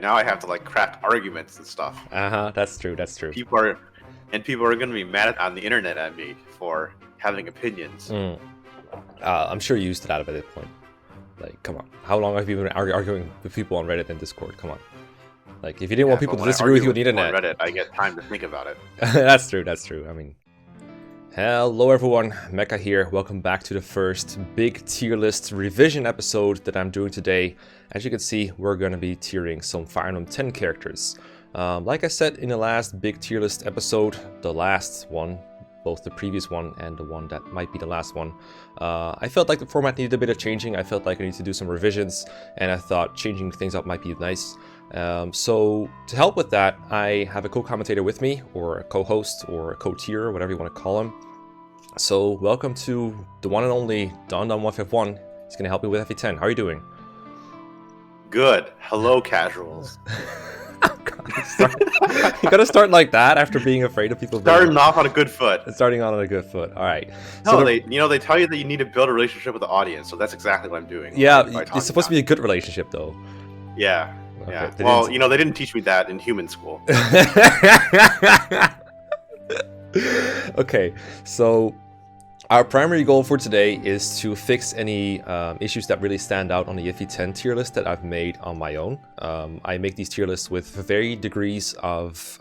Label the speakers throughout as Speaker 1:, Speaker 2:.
Speaker 1: now I have to like craft arguments and stuff.
Speaker 2: That's true. That's true.
Speaker 1: People are going to be mad on the internet at me for having opinions.
Speaker 2: I'm sure you're used to that at this point. Like, come on. How long have you been arguing with people on Reddit and Discord? Come on. Like, if you didn't want people to disagree with you on the internet,
Speaker 1: on Reddit, I get time to think about it.
Speaker 2: That's true. That's true. I mean, hello everyone, Mecha here. Welcome back to the first big tier list revision episode that I'm doing today. As you can see, we're going to be tiering some Fire Emblem 10 characters. Like I said in the last big tier list episode, the last one, both the previous one and the one that might be the last one, I felt like the format needed a bit of changing. I felt like I needed to do some revisions, and I thought changing things up might be nice. So to help with that, I have a co-commentator with me, or a co-host, or a co-tier, whatever you want to call him. So welcome to the one and only dondon151. He's going to help me with FE10. How are you doing?
Speaker 1: Good. Hello, casuals.
Speaker 2: You gotta start like that after being afraid of people.
Speaker 1: Starting off on a good foot.
Speaker 2: Starting on a good foot. All right.
Speaker 1: No,
Speaker 2: so
Speaker 1: they tell you that you need to build a relationship with the audience, so that's exactly what I'm doing.
Speaker 2: Yeah, it's supposed to be a good relationship, though.
Speaker 1: Yeah.
Speaker 2: Okay.
Speaker 1: Yeah. Well, they didn't teach me that in human school.
Speaker 2: Okay, so our primary goal for today is to fix any issues that really stand out on the FE10 tier list that I've made on my own. I make these tier lists with varied degrees of,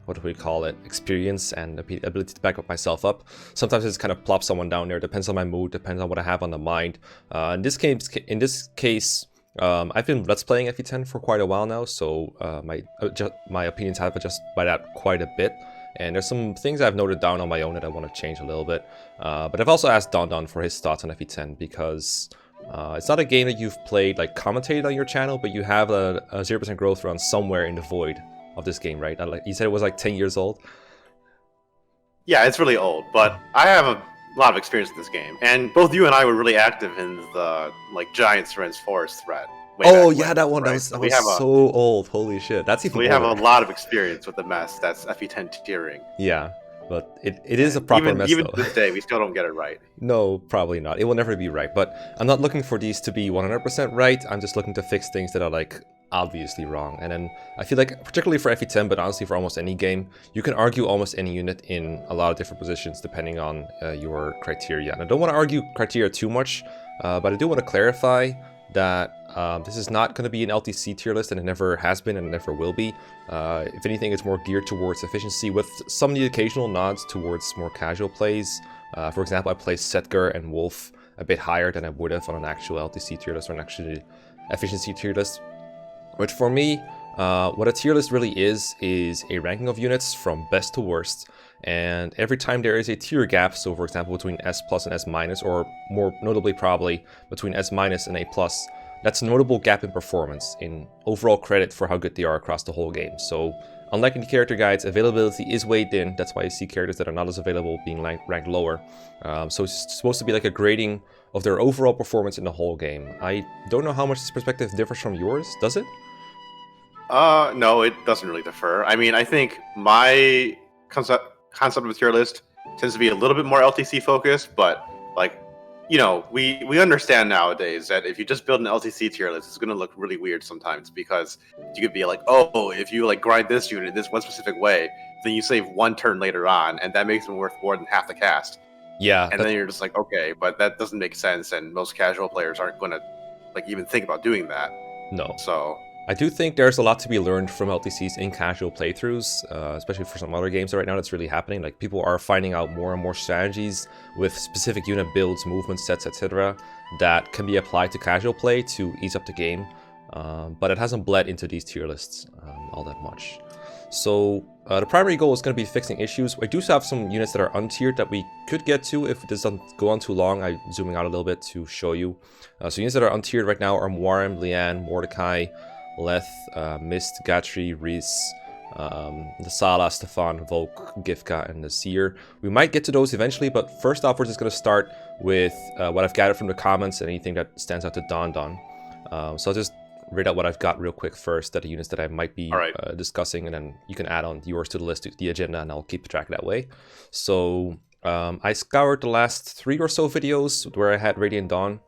Speaker 2: what do we call it, experience and ability to back up myself up. Sometimes I just kind of plop someone down there, depends on my mood, depends on what I have on the mind. In this case, I've been Let's playing FE10 for quite a while now, so my opinions have adjusted by that quite a bit. And there's some things I've noted down on my own that I want to change a little bit. But I've also asked Don for his thoughts on FE10 because it's not a game that you've played, like commentated on your channel, but you have a 0% growth run somewhere in the void of this game, right? Like you said, it was like 10 years old.
Speaker 1: Yeah, it's really old, but I have a lot of experience with this game. And both you and I were really active in the Giants Friends Forest thread.
Speaker 2: Oh yeah, that one,
Speaker 1: right?
Speaker 2: that was so old. Holy shit, that's even
Speaker 1: we
Speaker 2: older.
Speaker 1: have a lot of experience with the mess that's FE10 tiering.
Speaker 2: Yeah, but it is a proper mess,
Speaker 1: even
Speaker 2: though.
Speaker 1: to this day, we still don't get it right.
Speaker 2: No, probably not. It will never be right, but I'm not looking for these to be 100% right. I'm just looking to fix things that are, like, obviously wrong. And then I feel like, particularly for FE10, but honestly for almost any game, you can argue almost any unit in a lot of different positions depending on your criteria. And I don't want to argue criteria too much, but I do want to clarify that this is not going to be an LTC tier list, and it never has been and never will be. If anything, it's more geared towards efficiency with some of the occasional nods towards more casual plays. For example, I placed Setgar and Wolf a bit higher than I would have on an actual LTC tier list or an actual efficiency tier list. But for me, what a tier list really is a ranking of units from best to worst. And every time there is a tier gap, so for example between S plus and S minus, or more notably probably between S minus and A plus, that's a notable gap in performance, in overall credit for how good they are across the whole game. So unlike in the character guides, availability is weighed in. That's why you see characters that are not as available being ranked lower. So it's supposed to be like a grading of their overall performance in the whole game. I don't know how much this perspective differs from yours, does it?
Speaker 1: No, it doesn't really differ. I mean, I think my concept of a tier list tends to be a little bit more LTC focused, but we understand nowadays that if you just build an LTC tier list, it's going to look really weird sometimes, because you could be like, oh, if you grind this unit this one specific way, then you save one turn later on, and that makes them worth more than half the cast.
Speaker 2: Yeah.
Speaker 1: And then you're just like, okay, but that doesn't make sense, and most casual players aren't going to even think about doing that.
Speaker 2: No.
Speaker 1: So
Speaker 2: I do think there's a lot to be learned from LTCs in casual playthroughs, especially for some other games right now that's really happening. Like, people are finding out more and more strategies with specific unit builds, movement sets, etc. that can be applied to casual play to ease up the game, but it hasn't bled into these tier lists all that much. So the primary goal is going to be fixing issues. I do have some units that are untiered that we could get to if it doesn't go on too long. I'm zooming out a little bit to show you. So units that are untiered right now are Muarem, Lian, Mordecai, Leth, Mist, Gatri, Reese, the Sala, Stefan, Volk, Gifka, and the Seer. We might get to those eventually, but first off, we're just going to start with what I've gathered from the comments and anything that stands out to Don. So I'll just read out what I've got real quick first, that the units that I might be discussing, and then you can add on yours to the list, the agenda, and I'll keep track that way. So I scoured the last 3 or so videos where I had Radiant Dawn,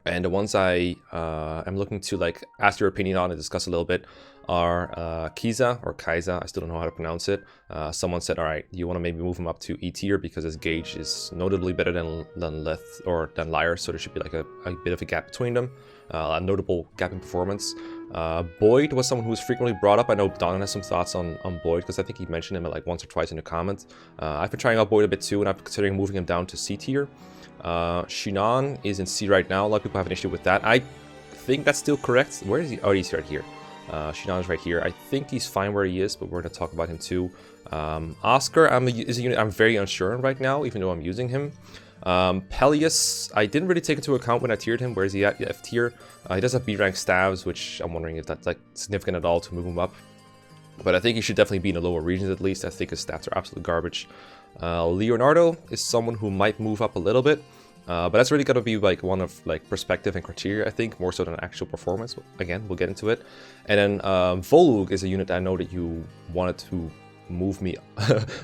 Speaker 2: And the ones I am looking to like ask your opinion on and discuss a little bit are Kiza or Kiza. I still don't know how to pronounce it. Someone said, all right, you want to maybe move him up to E tier because his gauge is notably better than Leth or than Lyre, so there should be like a bit of a gap between them, a notable gap in performance. Boyd was someone who was frequently brought up. I know Don has some thoughts on Boyd because I think he mentioned him like once or twice in the comments. I've been trying out Boyd a bit too, and I'm considering moving him down to C tier. Shinan is in C right now. A lot of people have an issue with that. I think that's still correct. Where is he? Oh, he's right here. Shinan is right here. I think he's fine where he is, but we're going to talk about him too. Oscar is a unit I'm very unsure on right now, even though I'm using him. Peleus, I didn't really take into account when I tiered him. Where is he at? F tier. He does have B rank stabs, which I'm wondering if that's like significant at all to move him up. But I think he should definitely be in the lower regions at least. I think his stats are absolute garbage. Leonardo is someone who might move up a little bit. But that's really going to be like one of like perspective and criteria, I think, more so than actual performance. But again, we'll get into it. And then Volug is a unit I know that you wanted to move me,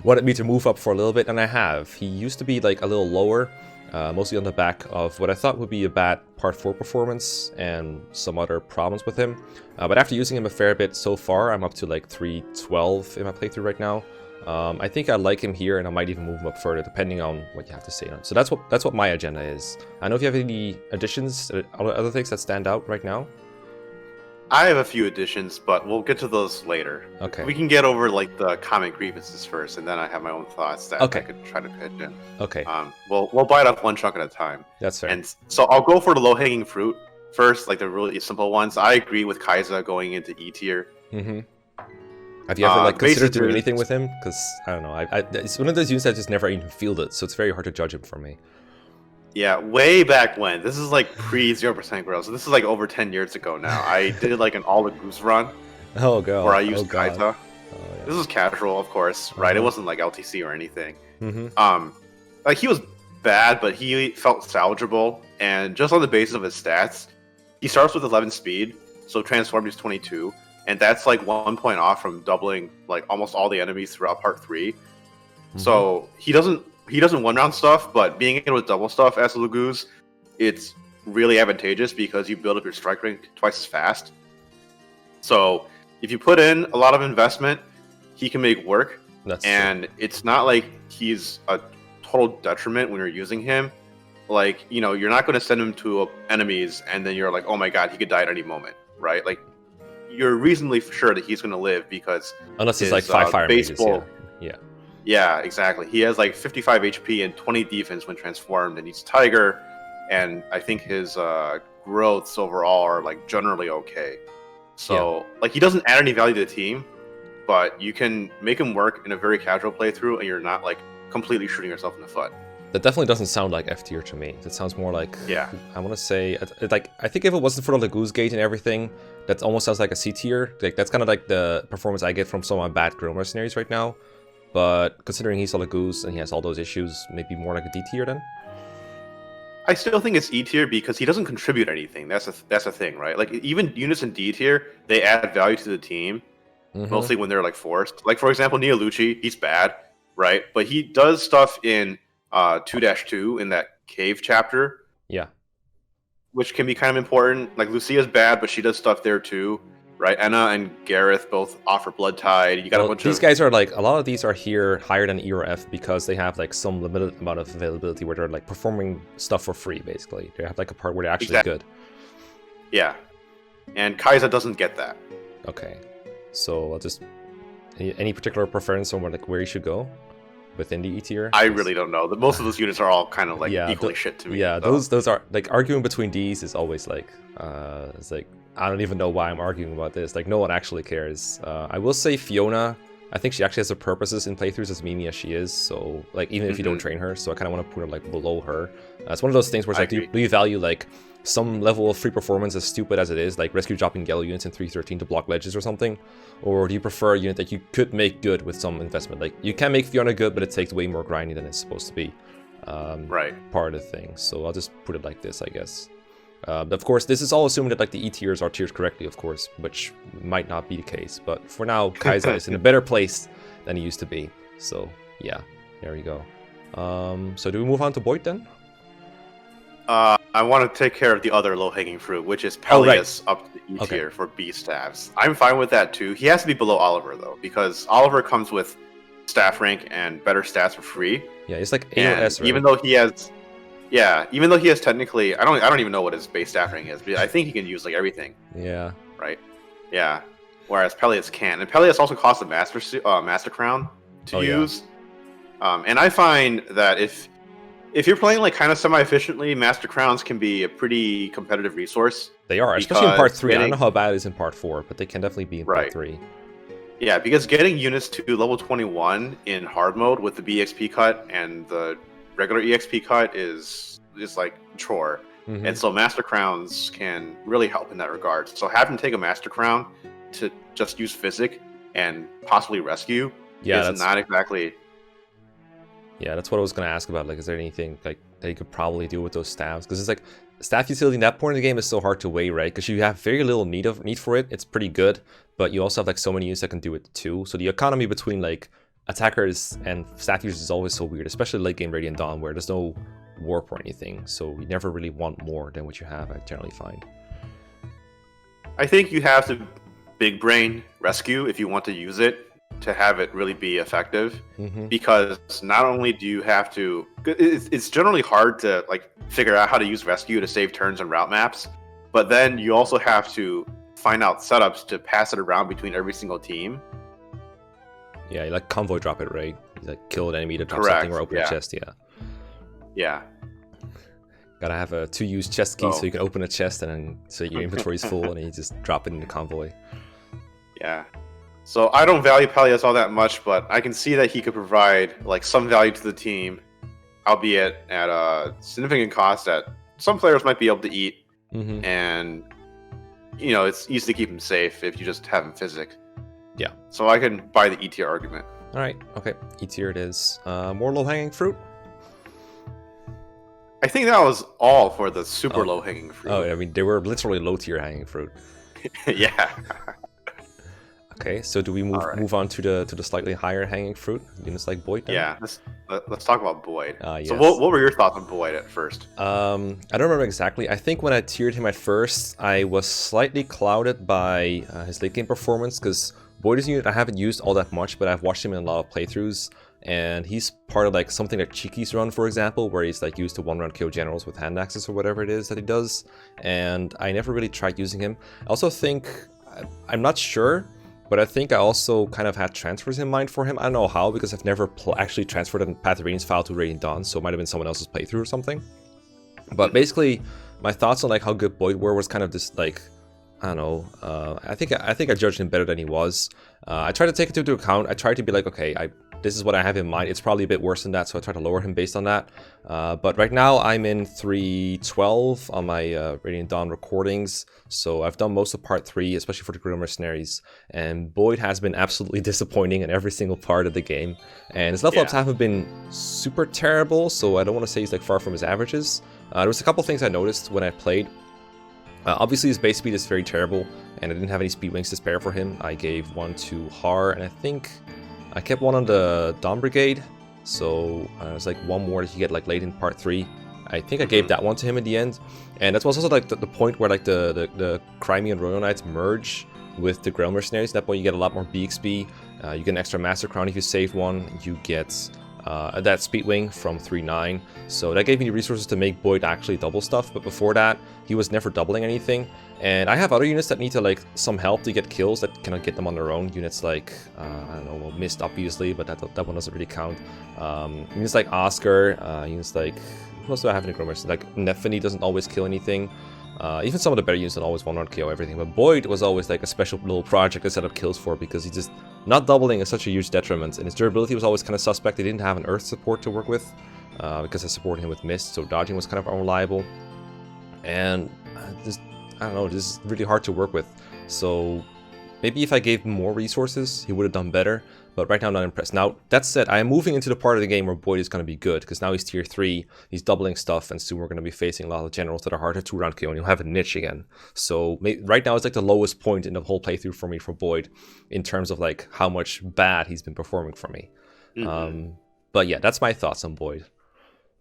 Speaker 2: wanted me to move up for a little bit, and I have. He used to be like a little lower, mostly on the back of what I thought would be a bad Part 4 performance and some other problems with him. But after using him a fair bit so far, I'm up to like 312 in my playthrough right now. I think I like him here, and I might even move him up further, depending on what you have to say on. So that's what my agenda is. I know if you have any additions, other things that stand out right now.
Speaker 1: I have a few additions, but we'll get to those later.
Speaker 2: Okay.
Speaker 1: We can get over like the common grievances first, and then I have my own thoughts that I could try to pitch in.
Speaker 2: Okay.
Speaker 1: We'll bite off one chunk at a time.
Speaker 2: That's fair.
Speaker 1: And so I'll go for the low-hanging fruit first, like the really simple ones. I agree with Kiza going into E tier.
Speaker 2: Mm-hmm. Have you ever like considered doing anything with him? Because I don't know, it's one of those units I just never even fielded, so it's very hard to judge him for me.
Speaker 1: Yeah, way back when. This is like pre 0% growth, so this is like over 10 years ago now. I did like an all the goose run.
Speaker 2: Oh god.
Speaker 1: Where I used Kiza.
Speaker 2: Oh, yeah.
Speaker 1: This was casual, of course, right? It wasn't like LTC or anything.
Speaker 2: Mm-hmm.
Speaker 1: Like he was bad, but he felt salvageable, and just on the basis of his stats, he starts with 11 speed, so transformed is 22. And that's like 1 point off from doubling like almost all the enemies throughout Part 3. Mm-hmm. So he doesn't one round stuff, but being able to double stuff as a Laguz, it's really advantageous because you build up your strike rate twice as fast. So if you put in a lot of investment, he can make work. And it's not like he's a total detriment when you're using him. Like, you know, you're not going to send him to enemies and then you're like, oh my god, he could die at any moment, right? Like, you're reasonably sure that he's going to live because
Speaker 2: unless it's like 5 fire mages,
Speaker 1: yeah, exactly. He has like 55 HP and 20 defense when transformed, and he's Tiger, and I think his growths overall are like generally okay. So like he doesn't add any value to the team, but you can make him work in a very casual playthrough, and you're not like completely shooting yourself in the foot.
Speaker 2: That definitely doesn't sound like F tier to me. That sounds more like, I want to say, like, I think if it wasn't for the Laguz gauge and everything, that almost sounds like a C tier. Like, that's kind of like the performance I get from some of my bad Grill mercenaries right now. But considering he's a Laguz and he has all those issues, maybe more like a D tier then?
Speaker 1: I still think it's E tier because he doesn't contribute anything. That's a thing, right? Like, even units in D tier, they add value to the team, mostly when they're like forced. Like, for example, Neolucci, he's bad, right? But he does stuff in 2-2 in that cave chapter.
Speaker 2: Yeah.
Speaker 1: Which can be kind of important. Like, Lucia's bad, but she does stuff there too, right? Anna and Gareth both offer Blood Tide. You got a bunch
Speaker 2: these guys are like, a lot of these are here higher than E or F because they have like some limited amount of availability where they're like performing stuff for free, basically. They have like a part where they're actually good.
Speaker 1: Yeah. And Kiza doesn't get that.
Speaker 2: Okay. So I'll just... Any particular preference on where you should go? Within the E tier?
Speaker 1: I really don't know. Most of those units are all kind of like equally shit to me.
Speaker 2: Yeah, so. those are like arguing between these is always like it's like I don't even know why I'm arguing about this. Like no one actually cares. I will say Fiona, I think she actually has her purposes in playthroughs as memey as she is. So like even if you don't train her, so I kind of want to put her like below her. It's one of those things where it's like do you value like some level of free performance, as stupid as it is, like rescue dropping yellow units in 313 to block ledges or something? Or do you prefer a unit that you could make good with some investment? Like, you can make Fiona good, but it takes way more grinding than it's supposed to be.
Speaker 1: Right.
Speaker 2: Part of the thing. So I'll just put it like this, I guess. But of course, this is all assuming that like the E tiers are tiered correctly, of course, which might not be the case. But for now, Kiza is in a better place than he used to be. So yeah, there we go. So do we move on to Boyd then?
Speaker 1: I want to take care of the other low-hanging fruit, which is
Speaker 2: Oh, right.
Speaker 1: Peleus up to the E
Speaker 2: Okay.
Speaker 1: tier for B staffs. I'm fine with that too. He has to be below Oliver though, because Oliver comes with staff rank and better stats for free.
Speaker 2: Yeah, it's like A or
Speaker 1: And
Speaker 2: S, right?
Speaker 1: even though he has, yeah, even though he has technically, I don't even know what his base staff rank is, but I think he can use like everything,
Speaker 2: Yeah.
Speaker 1: right? Yeah. Whereas Peleus can't, and Peleus also costs a master crown to use. And I find that if you're playing like kind of semi-efficiently, Master Crowns can be a pretty competitive resource.
Speaker 2: They are, especially in part 3. I don't
Speaker 1: getting-
Speaker 2: know how bad it is in part 4, but they can definitely be in part
Speaker 1: Right.
Speaker 2: 3.
Speaker 1: Yeah, because getting units to level 21 in hard mode with the BXP cut and the regular EXP cut is like a chore.
Speaker 2: Mhm.
Speaker 1: And so Master Crowns can really help in that regard. So having to take a Master Crown to just use Physic and possibly rescue is not exactly...
Speaker 2: Yeah, that's what I was going to ask about. Like, is there anything like that you could probably do with those staffs? Because it's like staff utility in that point of the game is so hard to weigh, right? Because you have very little need for it. It's pretty good, but you also have like so many units that can do it too. So the economy between like attackers and staff users is always so weird, especially late game Radiant Dawn where there's no warp or anything. So you never really want more than what you have, I generally find.
Speaker 1: I think you have to big brain rescue if you want to use it to have it really be effective, because not only do you have to, it's generally hard to like figure out how to use rescue to save turns and route maps, but then you also have to find out setups to pass it around between every single team.
Speaker 2: Yeah, you like convoy drop it, right? You like kill an enemy to drop
Speaker 1: Correct,
Speaker 2: something or open a chest.
Speaker 1: Yeah.
Speaker 2: Gotta have a 2-use chest key so you can open a chest and then so your inventory is full and then you just drop it in the convoy.
Speaker 1: Yeah. So I don't value Peleus all that much, but I can see that he could provide like some value to the team, albeit at a significant cost that some players might be able to eat. And you know, it's easy to keep him safe if you just have him Physic.
Speaker 2: Yeah.
Speaker 1: So I can buy the E tier argument.
Speaker 2: All right. Okay. E tier it is. More low-hanging fruit.
Speaker 1: I think that was all for the super low-hanging fruit.
Speaker 2: Oh, I mean, they were literally low-tier hanging fruit.
Speaker 1: Yeah.
Speaker 2: Okay, so do we move on to the slightly higher hanging fruit? Units like Boyd? Then?
Speaker 1: Yeah, let's talk about Boyd.
Speaker 2: Yes.
Speaker 1: So what were your thoughts on Boyd at first?
Speaker 2: I don't remember exactly. I think when I tiered him at first, I was slightly clouded by his late game performance, because Boyd is a unit I haven't used all that much, but I've watched him in a lot of playthroughs, and he's part of like something like Cheeky's run, for example, where he's like used to one-round KO generals with hand axes or whatever it is that he does, and I never really tried using him. I also think, I'm not sure, but I think I also kind of had transfers in mind for him. I don't know how, because I've never actually transferred a Path of Radiance file to Radiant Dawn, so it might have been someone else's playthrough or something. But basically, my thoughts on like how good Boyd were was kind of this like, I don't know. I think I judged him better than he was. I tried to take it into account. I tried to be like, okay, this is what I have in mind. It's probably a bit worse than that, so I tried to lower him based on that. But right now I'm in 312 on my Radiant Dawn recordings, so I've done most of part 3, especially for the Guerrilla Mercenaries, and Boyd has been absolutely disappointing in every single part of the game. And his level ups haven't been super terrible, so I don't want to say he's like far from his averages. There was a couple things I noticed when I played. Obviously his base speed is very terrible, and I didn't have any speed wings to spare for him. I gave one to Har, and I think I kept one on the Dawn Brigade, so it's like one more that you get like late in part 3. I think I gave that one to him in the end, and that was also like the point where like the Crimean Royal Knights merge with the Guerrilla Mercenaries. At that point you get a lot more BXB, you get an extra Master Crown if you save one, you get that Speed Wing from 3-9, so that gave me the resources to make Boyd actually double stuff, but before that, he was never doubling anything. And I have other units that need to like some help to get kills that cannot get them on their own. Units like, I don't know, well, Mist obviously, but that one doesn't really count. Units like Oscar, units like, who else do I have in the Grommers? Like Nephany doesn't always kill anything. Even some of the better units don't always one-round KO everything, but Boyd was always like a special little project to set up kills for, because he just, not doubling is such a huge detriment, and his durability was always kind of suspect. They didn't have an earth support to work with, because I supported him with Mist, so dodging was kind of unreliable, and just, I don't know, this is really hard to work with. So maybe if I gave him more resources, he would have done better. But right now, I'm not impressed. Now, that said, I am moving into the part of the game where Boyd is going to be good, because now he's tier 3, he's doubling stuff, and soon we're going to be facing a lot of generals that are harder to 2-round KO, and you'll have a niche again. So right now, it's like the lowest point in the whole playthrough for me for Boyd, in terms of like how much bad he's been performing for me. But yeah, that's my thoughts on Boyd.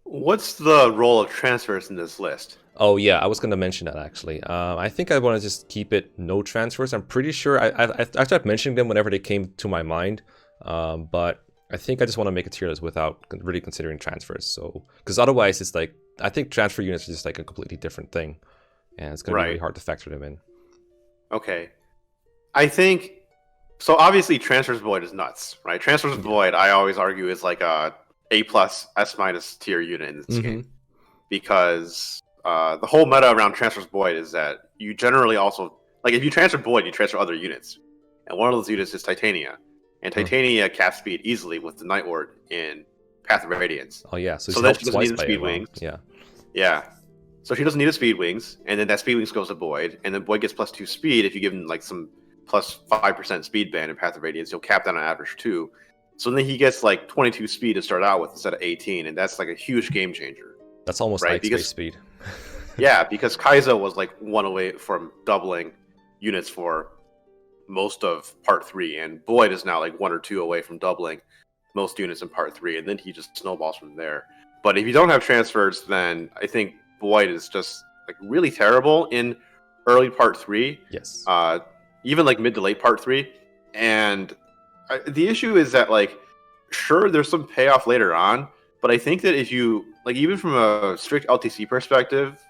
Speaker 1: What's the role of transfers in this list?
Speaker 2: Oh yeah, I was going to mention that actually. I think I want to just keep it no transfers. I'm pretty sure I started mentioning them whenever they came to my mind, but I think I just want to make a tier list without really considering transfers. So because otherwise it's like I think transfer units are just like a completely different thing, and it's going to be really hard to factor them in.
Speaker 1: Okay, I think so. Obviously, transfers void is nuts, right? Transfers void, I always argue, is like A plus S minus tier unit in this game because the whole meta around transfers void is that you generally also like if you transfer void, you transfer other units, and one of those units is Titania, and Titania caps speed easily with the Night Ward in Path of Radiance.
Speaker 2: Oh yeah, so
Speaker 1: then she doesn't need the speed wings.
Speaker 2: Yeah,
Speaker 1: yeah. So she doesn't need the speed wings, and then that speed wings goes to Boyd, and then Boyd gets +2 speed if you give him like some +5% speed band in Path of Radiance. He'll cap that on average too. So then he gets like 22 speed to start out with instead of 18, and that's like a huge game changer.
Speaker 2: That's almost
Speaker 1: right?
Speaker 2: Because speed.
Speaker 1: Yeah, because Kiza was like 1 away from doubling units for most of Part 3, and Boyd is now like 1 or 2 away from doubling most units in Part 3, and then he just snowballs from there. But if you don't have transfers, then I think Boyd is just like really terrible in early Part 3.
Speaker 2: Yes.
Speaker 1: Even like mid to late Part 3. And the issue is that like, sure, there's some payoff later on, but I think that if you like, even from a strict LTC perspective,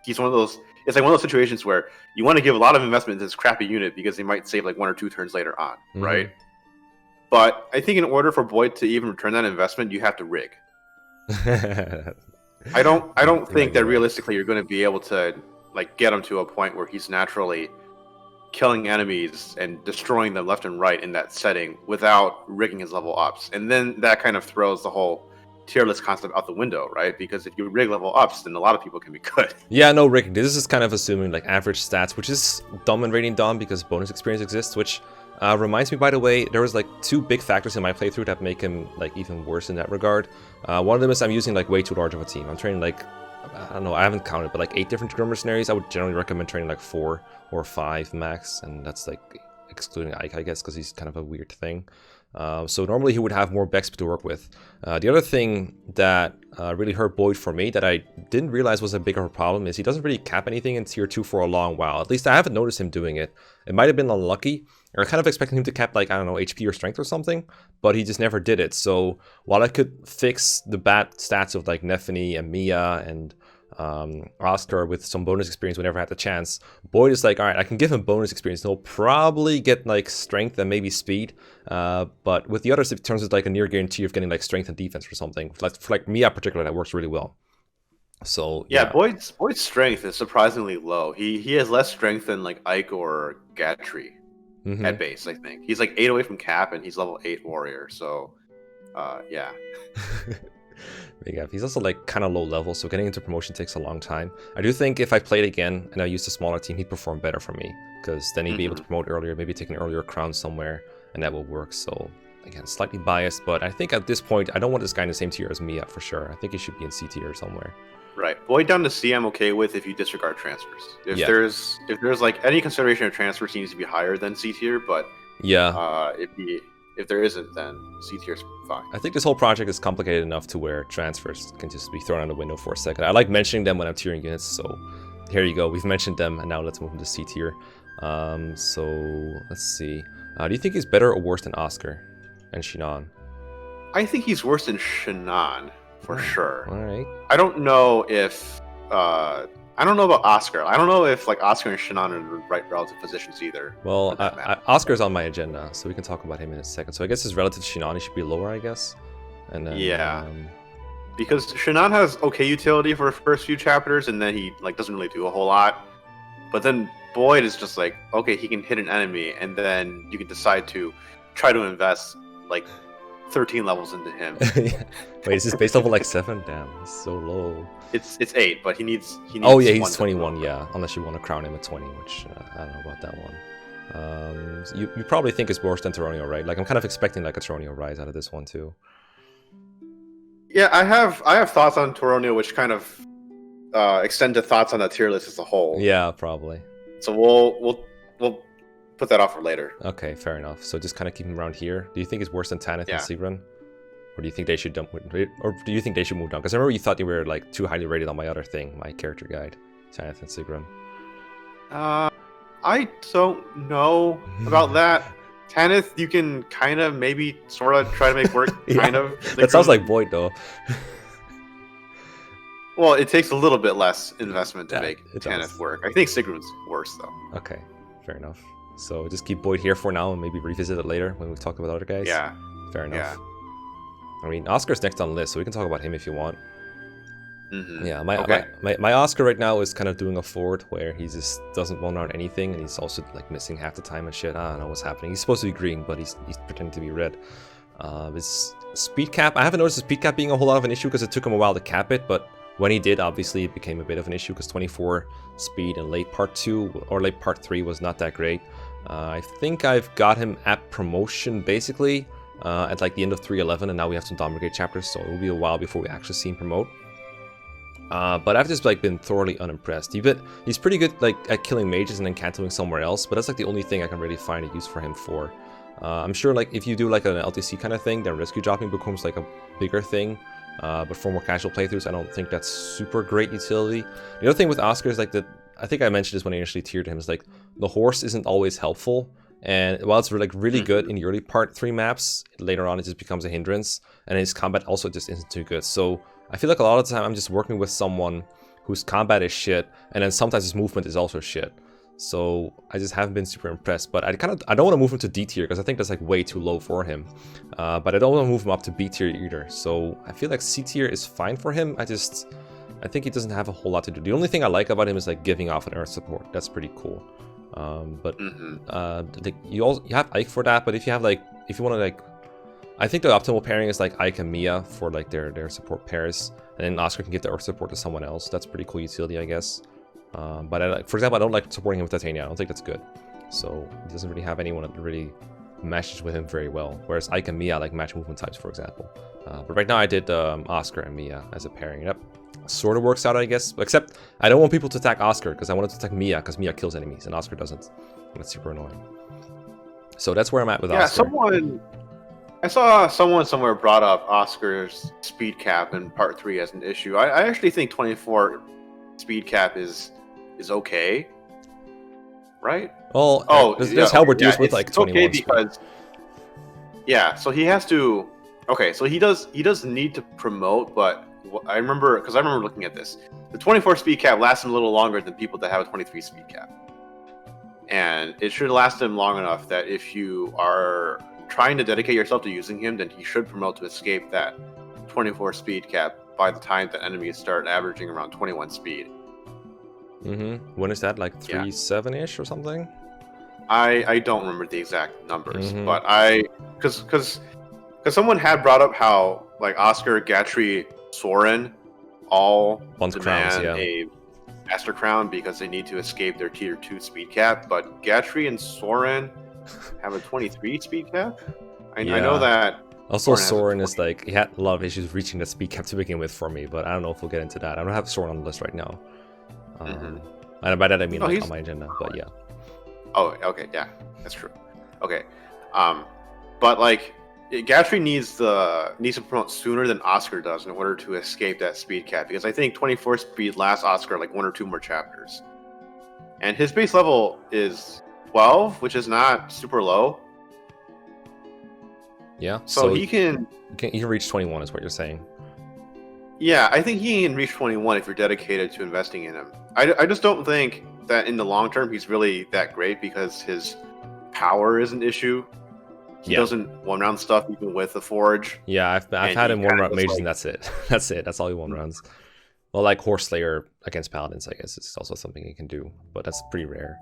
Speaker 1: he's one of those. It's like one of those situations where you want to give a lot of investment to this crappy unit because they might save like 1 or 2 turns later on, right? But I think in order for Boyd to even return that investment, you have to rig. I don't think that realistically you're going to be able to like get him to a point where he's naturally killing enemies and destroying them left and right in that setting without rigging his level ups. And then that kind of throws the whole tier list concept out the window, right? Because if you rig level ups, then a lot of people can be good.
Speaker 2: Yeah, no rigging. This is kind of assuming like average stats, which is dumb and rating dumb because bonus experience exists, which reminds me, by the way, there was like 2 big factors in my playthrough that make him like even worse in that regard. One of them is I'm using like way too large of a team. I'm training like, I don't know, I haven't counted, but like 8 different Grim Mercenaries. I would generally recommend training like 4 or 5 max, and that's like excluding Ike, I guess, because he's kind of a weird thing. So normally he would have more Bexp to work with. The other thing that really hurt Boyd for me that I didn't realize was a bigger problem is he doesn't really cap anything in tier 2 for a long while. At least I haven't noticed him doing it. It might have been unlucky, or kind of expecting him to cap like, I don't know, HP or strength or something, but he just never did it. So while I could fix the bad stats of like Nefany and Mia and Oscar with some bonus experience whenever I had the chance, Boyd is like, all right, I can give him bonus experience. He'll probably get like strength and maybe speed, but with the others, it turns out like a near guarantee of getting like strength and defense or something. For like Mia particularly, that works really well. So
Speaker 1: yeah, Boyd's strength is surprisingly low. He has less strength than like Ike or Gatry at base. I think he's like 8 away from cap, and he's level 8 warrior. So yeah.
Speaker 2: Yeah, he's also like kind of low level, so getting into promotion takes a long time. I do think if I played again and I used a smaller team, he'd perform better for me, because then he'd be able to promote earlier, maybe take an earlier crown somewhere, and that will work. So again, slightly biased, but I think at this point, I don't want this guy in the same tier as Mia for sure. I think he should be in C tier somewhere. Right.
Speaker 1: Boyd down to C I'm okay with if you disregard transfers. If there's like any consideration of transfers, he needs to be higher than C tier, but
Speaker 2: yeah,
Speaker 1: if there isn't, then C tier's fine.
Speaker 2: I think this whole project is complicated enough to where transfers can just be thrown out the window for a second. I like mentioning them when I'm tiering units, so here you go. We've mentioned them, and now let's move into C tier. So let's see. Do you think he's better or worse than Oscar and Shinan?
Speaker 1: I think he's worse than Shinan for sure.
Speaker 2: All right.
Speaker 1: I don't know if I don't know about Oscar. I don't know if like Oscar and Shinan are the right relative positions either.
Speaker 2: Well, Oscar's on my agenda, so we can talk about him in a second. So I guess his relative to Shinan, he should be lower, I guess. And then,
Speaker 1: yeah, because Shinan has okay utility for the first few chapters, and then he like doesn't really do a whole lot. But then Boyd is just like, okay, he can hit an enemy, and then you can decide to try to invest like 13 levels into him.
Speaker 2: Wait, is his base level like 7? Damn, it's so low.
Speaker 1: It's 8, but he needs
Speaker 2: oh yeah, he's 21. Yeah, unless you want to crown him at 20, which I don't know about that one. So you probably think it's worse than Toronio, right? Like I'm kind of expecting like a Toronio rise out of this one too.
Speaker 1: Yeah, I have thoughts on Toronio, which kind of extend to thoughts on the tier list as a whole.
Speaker 2: Yeah, probably.
Speaker 1: So we'll put that off for later.
Speaker 2: Okay, fair enough. So just kind of keep him around here. Do you think it's worse than Tanith and Sigrun? Or do you think they should dump, or do you think they should move down? Because I remember you thought they were like too highly rated on my other thing, my character guide, Tanith and Sigrun.
Speaker 1: I don't know about that. Tanith, you can kind of maybe sort of try to make work,
Speaker 2: Yeah,
Speaker 1: kind of.
Speaker 2: That sounds like Void though.
Speaker 1: Well, it takes a little bit less investment to
Speaker 2: Yeah,
Speaker 1: make
Speaker 2: it
Speaker 1: Tanith
Speaker 2: does.
Speaker 1: work. I think Sigrun's worse though.
Speaker 2: Okay, fair enough. So just keep Boyd here for now and maybe revisit it later when we talk about other guys.
Speaker 1: Yeah.
Speaker 2: Fair enough.
Speaker 1: Yeah.
Speaker 2: I mean, Oscar's next on the list, so we can talk about him if you want.
Speaker 1: Mm-hmm.
Speaker 2: Yeah,
Speaker 1: Okay.
Speaker 2: my Oscar right now is kind of doing a forward where he just doesn't one round anything, and he's also like missing half the time and shit. I don't know what's happening. He's supposed to be green, but he's pretending to be red. His speed cap, I haven't noticed the speed cap being a whole lot of an issue because it took him a while to cap it, but when he did, obviously it became a bit of an issue because 24 speed in late part 2 or late part 3 was not that great. I think I've got him at promotion basically at like the end of 311, and now we have some Dawn Brigade chapters, so it will be a while before we actually see him promote. But I've just like been thoroughly unimpressed. He's pretty good like at killing mages and then canceling somewhere else, but that's like the only thing I can really find a use for him for. I'm sure like if you do like an LTC kind of thing, then rescue dropping becomes like a bigger thing. But for more casual playthroughs, I don't think that's super great utility. The other thing with Oscar is like I think I mentioned this when I initially tiered him, is like the horse isn't always helpful. And while it's like really good in the early part 3 maps, later on it just becomes a hindrance, and his combat also just isn't too good. So I feel like a lot of the time I'm just working with someone whose combat is shit, and then sometimes his movement is also shit. So I just haven't been super impressed. But I don't want to move him to D tier because I think that's like way too low for him. But I don't want to move him up to B tier either. So I feel like C tier is fine for him. I think he doesn't have a whole lot to do. The only thing I like about him is like giving off an earth support. That's pretty cool. Like you have Ike for that, but if you want to like, I think the optimal pairing is like Ike and Mia for like their support pairs, and then Oscar can give the earth support to someone else. That's pretty cool utility, I guess. But for example, I don't like supporting him with Titania. I don't think that's good. So he doesn't really have anyone that really matches with him very well. Whereas Ike and Mia like match movement types, for example. But right now I did Oscar and Mia as a pairing. Yep. Sort of works out, I guess. Except I don't want people to attack Oscar because I want to attack Mia because Mia kills enemies and Oscar doesn't. And that's super annoying. So that's where I'm at with Oscar.
Speaker 1: I saw someone somewhere brought up Oscar's speed cap in part 3 as an issue. I actually think 24 speed cap is okay, right?
Speaker 2: Well, there's Halbert deals with like 21
Speaker 1: okay because so he has to. Okay, so he does need to promote, but I remember looking at this. The 24 speed cap lasts him a little longer than people that have a 23 speed cap, and it should last him long enough that if you are trying to dedicate yourself to using him, then he should promote to escape that 24 speed cap by the time that enemies start averaging around 21 speed.
Speaker 2: When is that? Like 3.7-ish or something?
Speaker 1: I don't remember the exact numbers, but because someone had brought up how like Oscar, Gatry, Soren all demand a Master Crown because they need to escape their tier 2 speed cap, but Gatry and Soren have a 23 speed cap. I know that.
Speaker 2: Also, Soren is like, he had a lot of issues reaching the speed cap to begin with for me, but I don't know if we'll get into that. I don't have Soren on the list right now. And by that I mean like on my agenda, but yeah.
Speaker 1: Oh, okay, yeah, that's true. Okay, but like Gatry needs to promote sooner than Oscar does in order to escape that speed cap, because I think 24 speed lasts Oscar like 1 or 2 more chapters, and his base level is 12, which is not super low.
Speaker 2: Yeah,
Speaker 1: so he can
Speaker 2: reach 21 is what you're saying.
Speaker 1: Yeah, I think he can reach 21 if you're dedicated to investing in him. I just don't think that in the long term he's really that great because his power is an issue. He doesn't one-round stuff even with the Forge.
Speaker 2: Yeah, I've had him one-round mages and that's it. That's it. That's all he one-rounds. Well, like Horse Slayer against Paladins, I guess, is also something he can do, but that's pretty rare.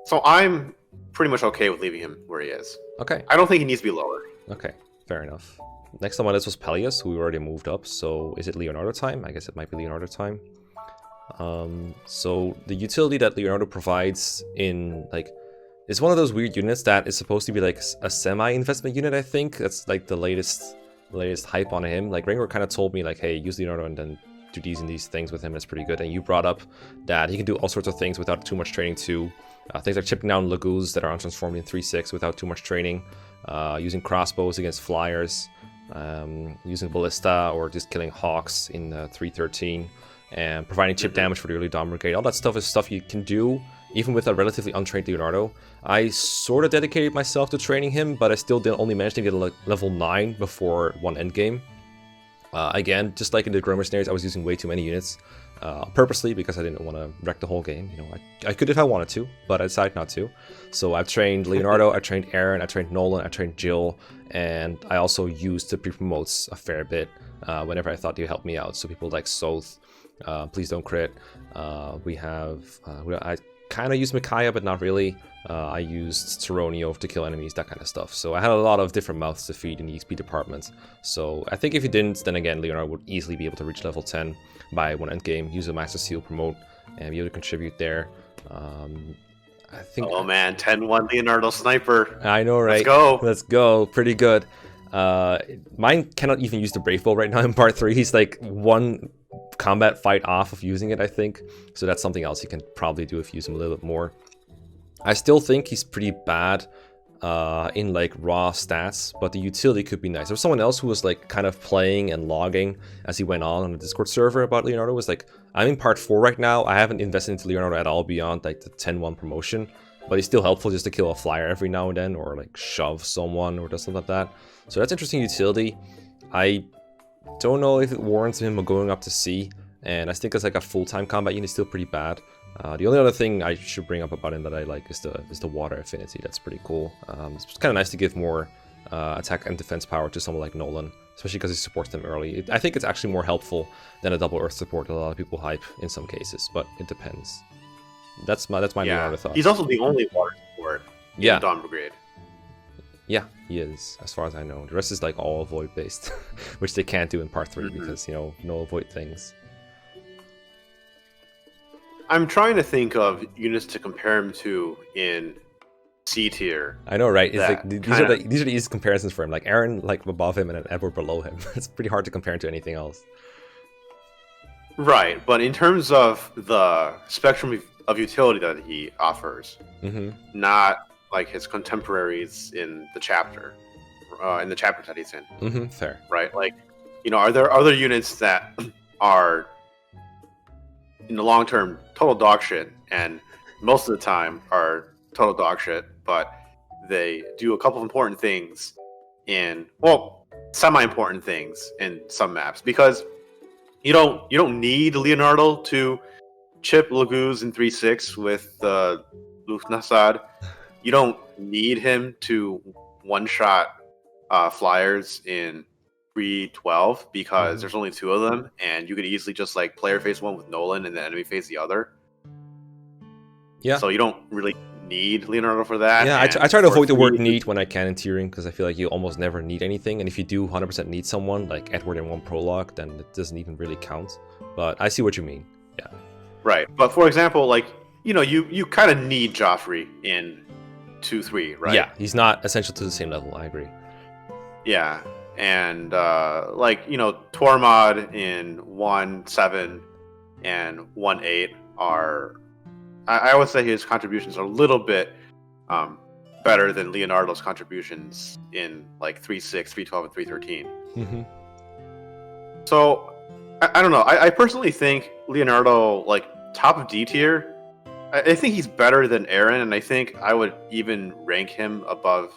Speaker 1: So I'm pretty much okay with leaving him where he is.
Speaker 2: Okay.
Speaker 1: I don't think he needs to be lower.
Speaker 2: Okay, fair enough. Next on my list was Peleus, who we already moved up, so is it Leonardo time? I guess it might be Leonardo time. So the utility that Leonardo provides in, like, it's one of those weird units that is supposed to be like a semi-investment unit, I think. That's like the latest hype on him. Like, Ringor kind of told me, like, hey, use Leonardo and then do these and these things with him. It's pretty good. And you brought up that he can do all sorts of things without too much training too. Things like chipping down Lagoos that are untransformed in 3/6 without too much training. Using crossbows against flyers. Using ballista or just killing hawks in 3/13. And providing chip damage for the early Dawn Brigade. All that stuff is stuff you can do even with a relatively untrained Leonardo. I sort of dedicated myself to training him, but I still only managed to get level 9 before one endgame. Again, just like in the Grim Mercenaries, I was using way too many units purposely because I didn't want to wreck the whole game. You know, I could if I wanted to, but I decided not to. So I've trained Leonardo, I trained Aaron, I trained Nolan, I trained Jill, and I also used the pre-promotes a fair bit whenever I thought they would help me out. So people like Soth, Please Don't Crit. I kind of used Micaiah, but not really. I used Tyronio to kill enemies, that kind of stuff. So I had a lot of different mouths to feed in the XP department. So I think if you didn't, then again, Leonardo would easily be able to reach level 10 by one endgame, use a Master Seal promote, and be able to contribute there. I think.
Speaker 1: Oh man, 10-1 Leonardo sniper.
Speaker 2: I know, right?
Speaker 1: Let's go.
Speaker 2: Let's go. Pretty good. Mine cannot even use the Brave Bow right now in part 3. He's like one combat fight off of using it, I think. So that's something else he can probably do if you use him a little bit more. I still think he's pretty bad in like raw stats, but the utility could be nice. There was someone else who was like kind of playing and logging as he went on the Discord server about Leonardo. Was like, I'm in part 4 right now. I haven't invested into Leonardo at all beyond like the 10-1 promotion, but he's still helpful just to kill a flyer every now and then, or like shove someone or something like that. So that's interesting utility. I don't know if it warrants him going up to C, and I think as like a full-time combat unit, still pretty bad. The only other thing I should bring up about him that I like is the water affinity. That's pretty cool. It's kind of nice to give more attack and defense power to someone like Nolan, especially because he supports them early. I think it's actually more helpful than a double Earth support that a lot of people hype in some cases, but it depends. That's my Leonardo thought.
Speaker 1: He's also the only water support in Dawn Brigade.
Speaker 2: Yeah, he is, as far as I know. The rest is like all void based, which they can't do in part 3 because, you know, no void things.
Speaker 1: I'm trying to think of units to compare him to in C tier.
Speaker 2: I know, right? It's like these are the easiest comparisons for him. Like Aaron, like above him, and then Edward below him. It's pretty hard to compare him to anything else.
Speaker 1: Right, but in terms of the spectrum of utility that he offers, not like his contemporaries in the chapter, that he's in.
Speaker 2: Fair.
Speaker 1: Right, like, you know, are there other units that are in the long term total dog shit, and most of the time are total dog shit, but they do a couple of important things semi-important things in some maps, because you don't need Leonardo to chip Lagoos in 3/6 with Luftnassad. You don't need him to one-shot flyers in 3/12 because there's only 2 of them, and you could easily just like player phase 1 with Nolan and then enemy phase the other.
Speaker 2: Yeah.
Speaker 1: So you don't really need Leonardo for that.
Speaker 2: Yeah, I try to avoid the word need when I can in tiering, because I feel like you almost never need anything, and if you do 100% need someone, like Edward in one prologue, then it doesn't even really count. But I see what you mean. Yeah.
Speaker 1: Right. But for example, like, you know, you kind of need Joffrey in 2-3, right?
Speaker 2: Yeah, he's not essential to the same level, I agree.
Speaker 1: Yeah. And like, you know, Tormod in 1-7 and 1-8 are, I would say his contributions are a little bit better than Leonardo's contributions in like 3/6, 3/12, and 3/13. So I don't know. I personally think Leonardo, like, top of D tier. I think he's better than Aaron, and I think I would even rank him above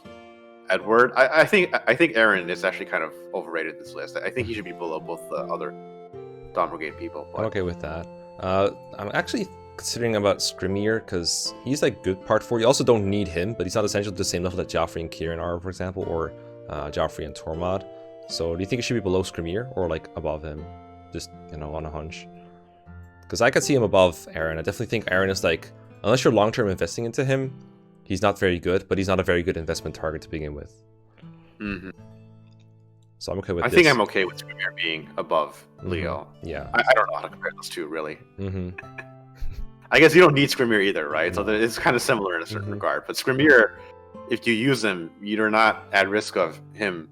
Speaker 1: Edward. I think Aaron is actually kind of overrated in this list. I think he should be below both the other Dawn Brigade people. But...
Speaker 2: I'm okay with that. I'm actually considering about Scrimmier, because he's like good part 4. You also don't need him, but he's not essential to the same level that Joffrey and Kieran are, for example, or Joffrey and Tormod. So do you think it should be below Scrimmier or like above him? Just, you know, on a hunch. Because I could see him above Aaron. I definitely think Aaron is like, unless you're long-term investing into him, he's not very good, but he's not a very good investment target to begin with. So I'm okay with this.
Speaker 1: I think I'm okay with Scrimmier being above Leo.
Speaker 2: Yeah.
Speaker 1: I don't know how to compare those two, really. I guess you don't need Scrimmier either, right? So it's kind of similar in a certain regard. But Scrimmier, if you use him, you're not at risk of him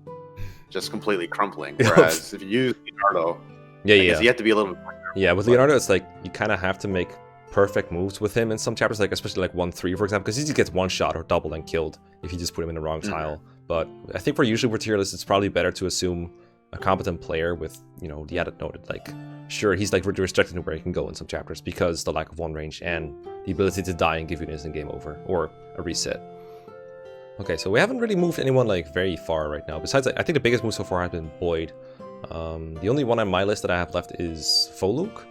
Speaker 1: just completely crumpling. Whereas if you use Leonardo,
Speaker 2: Yeah,
Speaker 1: I guess you have to be a little bit more careful.
Speaker 2: Yeah, with Leonardo, it's like you kind of have to make perfect moves with him in some chapters, like especially like 1-3, for example, because he just gets one shot or double and killed if you just put him in the wrong tile. But I think for usually for tier lists, it's probably better to assume a competent player with, you know, the added note that, like, sure, he's like restricted to where he can go in some chapters because the lack of one range and the ability to die and give you an instant game over or a reset. Okay, so we haven't really moved anyone like very far right now. Besides, I think the biggest move so far has been Boyd. The only one on my list that I have left is Voluk,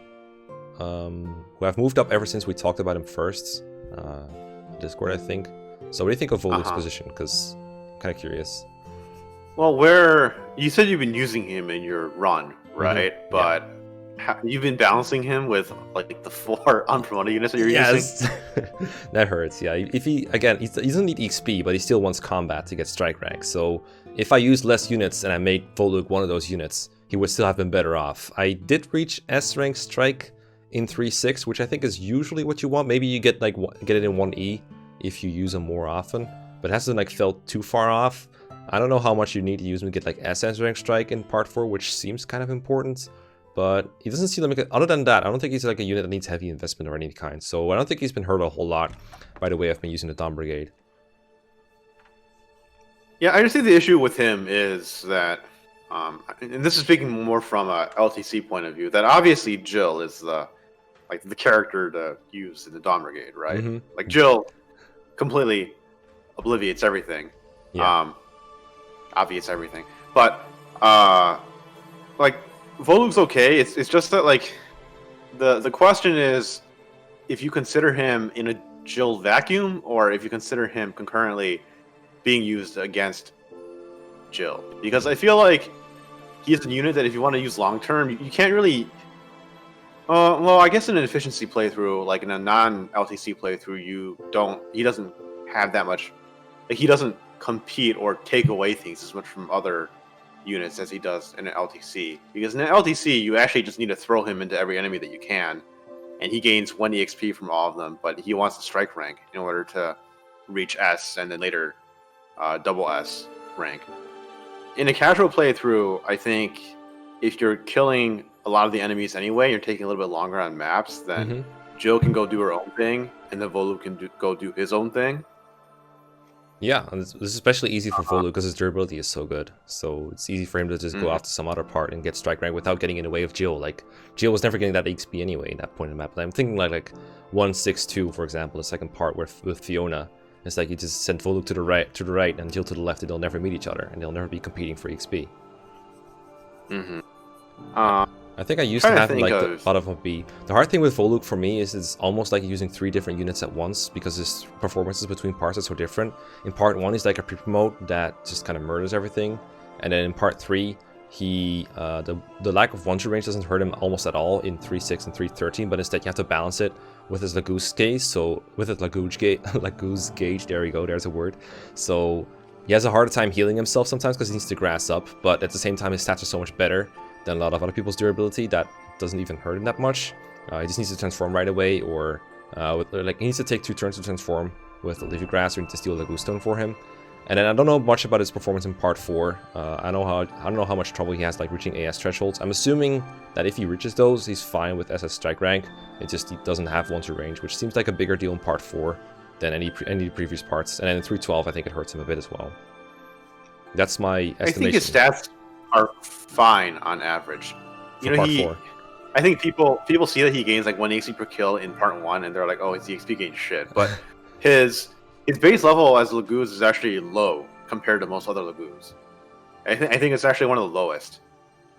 Speaker 2: who I've moved up ever since we talked about him first. Discord, I think. So what do you think of Voluk's position? Because I'm kind of curious.
Speaker 1: Well, you said you've been using him in your run, right? But you've been balancing him with like the 4 unpromoted units that you're using.
Speaker 2: That hurts. Yeah, if he doesn't need XP, but he still wants combat to get strike rank. So if I use less units and I made Voluk one of those units, he would still have been better off. I did reach S rank strike in 3.6, which I think is usually what you want. Maybe you get it in 1E if you use him more often, but it hasn't like felt too far off. I don't know how much you need to use him to get like SS rank strike in part 4, which seems kind of important. But he doesn't seem like, other than that, I don't think he's like a unit that needs heavy investment of any kind. So I don't think he's been hurt a whole lot by the way I've been using the Dom Brigade.
Speaker 1: Yeah, I just think the issue with him is that, and this is speaking more from a LTC point of view, that obviously Jill is the character to use in the Dom Brigade, right? Like Jill completely obliviates everything.
Speaker 2: Yeah.
Speaker 1: Obviates everything. But like Voluk's okay. It's just that like the question is if you consider him in a Jill vacuum or if you consider him concurrently being used against Jill. Because I feel like he's a unit that if you want to use long term, you can't really well, I guess in an efficiency playthrough, like in a non-LTC playthrough, he doesn't have that much, like he doesn't compete or take away things as much from other units as he does in an LTC. Because in an LTC, you actually just need to throw him into every enemy that you can, and he gains 1 EXP from all of them, but he wants to strike rank in order to reach S and then later double S rank. In a casual playthrough, I think if you're killing a lot of the enemies anyway, you're taking a little bit longer on maps, then Jill can go do her own thing, and then Voluk can go do his own thing.
Speaker 2: Yeah, and this is especially easy for Voluk because his durability is so good. So it's easy for him to just go off to some other part and get strike rank without getting in the way of Jill. Like, Jill was never getting that XP anyway in that point in the map. But I'm thinking like 162, for example, the second part with Fiona. It's like you just send Voluk to the right and Jill to the left, and they'll never meet each other, and they'll never be competing for XP. I think I used to have him like the bottom of B. The hard thing with Voluk for me is it's almost like using 3 different units at once because his performances between parts are so different. In part 1, he's like a pre-promote that just kind of murders everything, and then in part 3, he the lack of one-shot range doesn't hurt him almost at all in 3.6 and 3.13, but instead you have to balance it with his Laguz gauge. So with his Laguz gauge, there you go, there's a word. So he has a harder time healing himself sometimes because he needs to grass up, but at the same time his stats are so much better than a lot of other people's durability that doesn't even hurt him that much. He just needs to transform right away, or he needs to take 2 turns to transform with the Leafy Grass, or you need to steal the Stone for him. And then I don't know much about his performance in part 4. I don't know how much trouble he has like reaching AS thresholds. I'm assuming that if he reaches those, he's fine with SS strike rank. It just he doesn't have one-to range, which seems like a bigger deal in part 4 than any previous parts. And then in 3.12, I think it hurts him a bit as well. That's my estimation.
Speaker 1: I think his stats are fine on average.
Speaker 2: Part 4.
Speaker 1: I think people see that he gains like 1 XP per kill in part 1, and they're like, "Oh, his XP gains shit." But his base level as Laguz is actually low compared to most other Laguz. I think it's actually one of the lowest.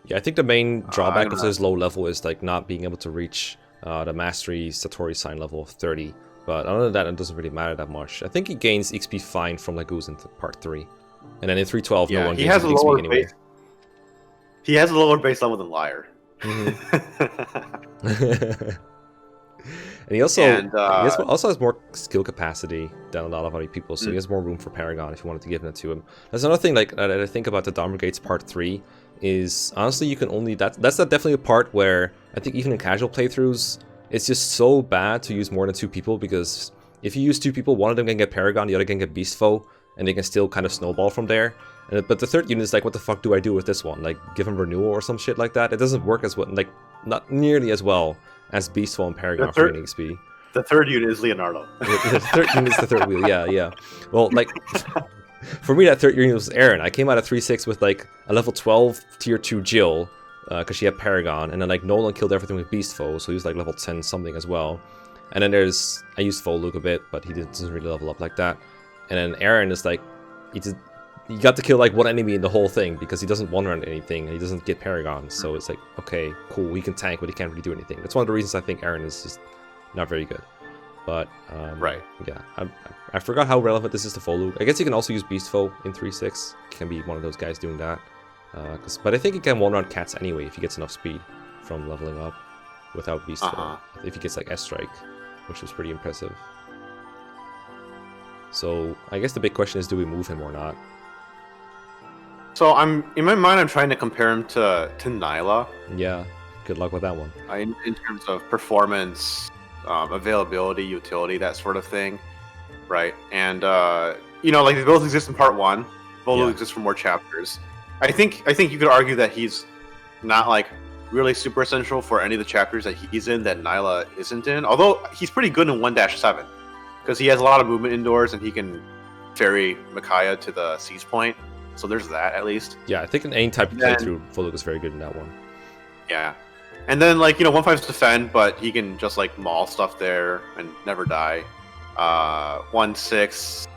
Speaker 2: Yeah, I think the main drawback of his low level is like not being able to reach the Mastery Satori sign level of 30. But other than that, it doesn't really matter that much. I think he gains XP fine from Laguz in part 3, and then in 3.12, no one gains XP anyway.
Speaker 1: He has a lower base level than Liar.
Speaker 2: And he also has more skill capacity than a lot of other people, so he has more room for Paragon if you wanted to give it to him. That's another thing like that I think about the Dom Brigades part 3 is honestly you can only that's definitely a part where I think even in casual playthroughs it's just so bad to use more than 2 people, because if you use 2 people, one of them can get Paragon, the other can get Beast Foe, and they can still kind of snowball from there. But the third unit is like, what the fuck do I do with this one? Like, give him renewal or some shit like that? It doesn't work as well, like, not nearly as well as Beastfall and Paragon for gaining XP.
Speaker 1: The third unit is Leonardo.
Speaker 2: The third unit is the third wheel, yeah. Well, like, for me, that third unit was Aaron. I came out of 3-6 with, like, a level 12 tier 2 Jill, because she had Paragon, and then, like, Nolan killed everything with Beast Foe, so he was, like, level 10 something as well. And then I used Voluk a bit, but he doesn't really level up like that. And then Aaron is, like, he got to kill, like, one enemy in the whole thing, because he doesn't one-run anything, and he doesn't get Paragon, so it's like, okay, cool, he can tank, but he can't really do anything. That's one of the reasons I think Aaron is just not very good. But,
Speaker 1: right.
Speaker 2: Yeah, I forgot how relevant this is to Voluk. I guess you can also use Beast Foe in 3-6. You can be one of those guys doing that. But I think he can one-run cats anyway if he gets enough speed from leveling up without Beast Foe. If he gets, like, S-Strike, which was pretty impressive. So, I guess the big question is, do we move him or not?
Speaker 1: So, in my mind, I'm trying to compare him to Nyla.
Speaker 2: Yeah, good luck with that one.
Speaker 1: In terms of performance, availability, utility, that sort of thing, right? And like they both exist in part 1. Voluk exists for more chapters. I think you could argue that he's not like really super essential for any of the chapters that he's in that Nyla isn't in. Although he's pretty good in 1-7 because he has a lot of movement indoors and he can ferry Micaiah to the Seize Point. So there's that at least.
Speaker 2: Yeah, I think in any type of playthrough, Voluk is very good in that one.
Speaker 1: Yeah. And then, like, 1-5's defend, but he can just, like, maul stuff there and never die. 1-6...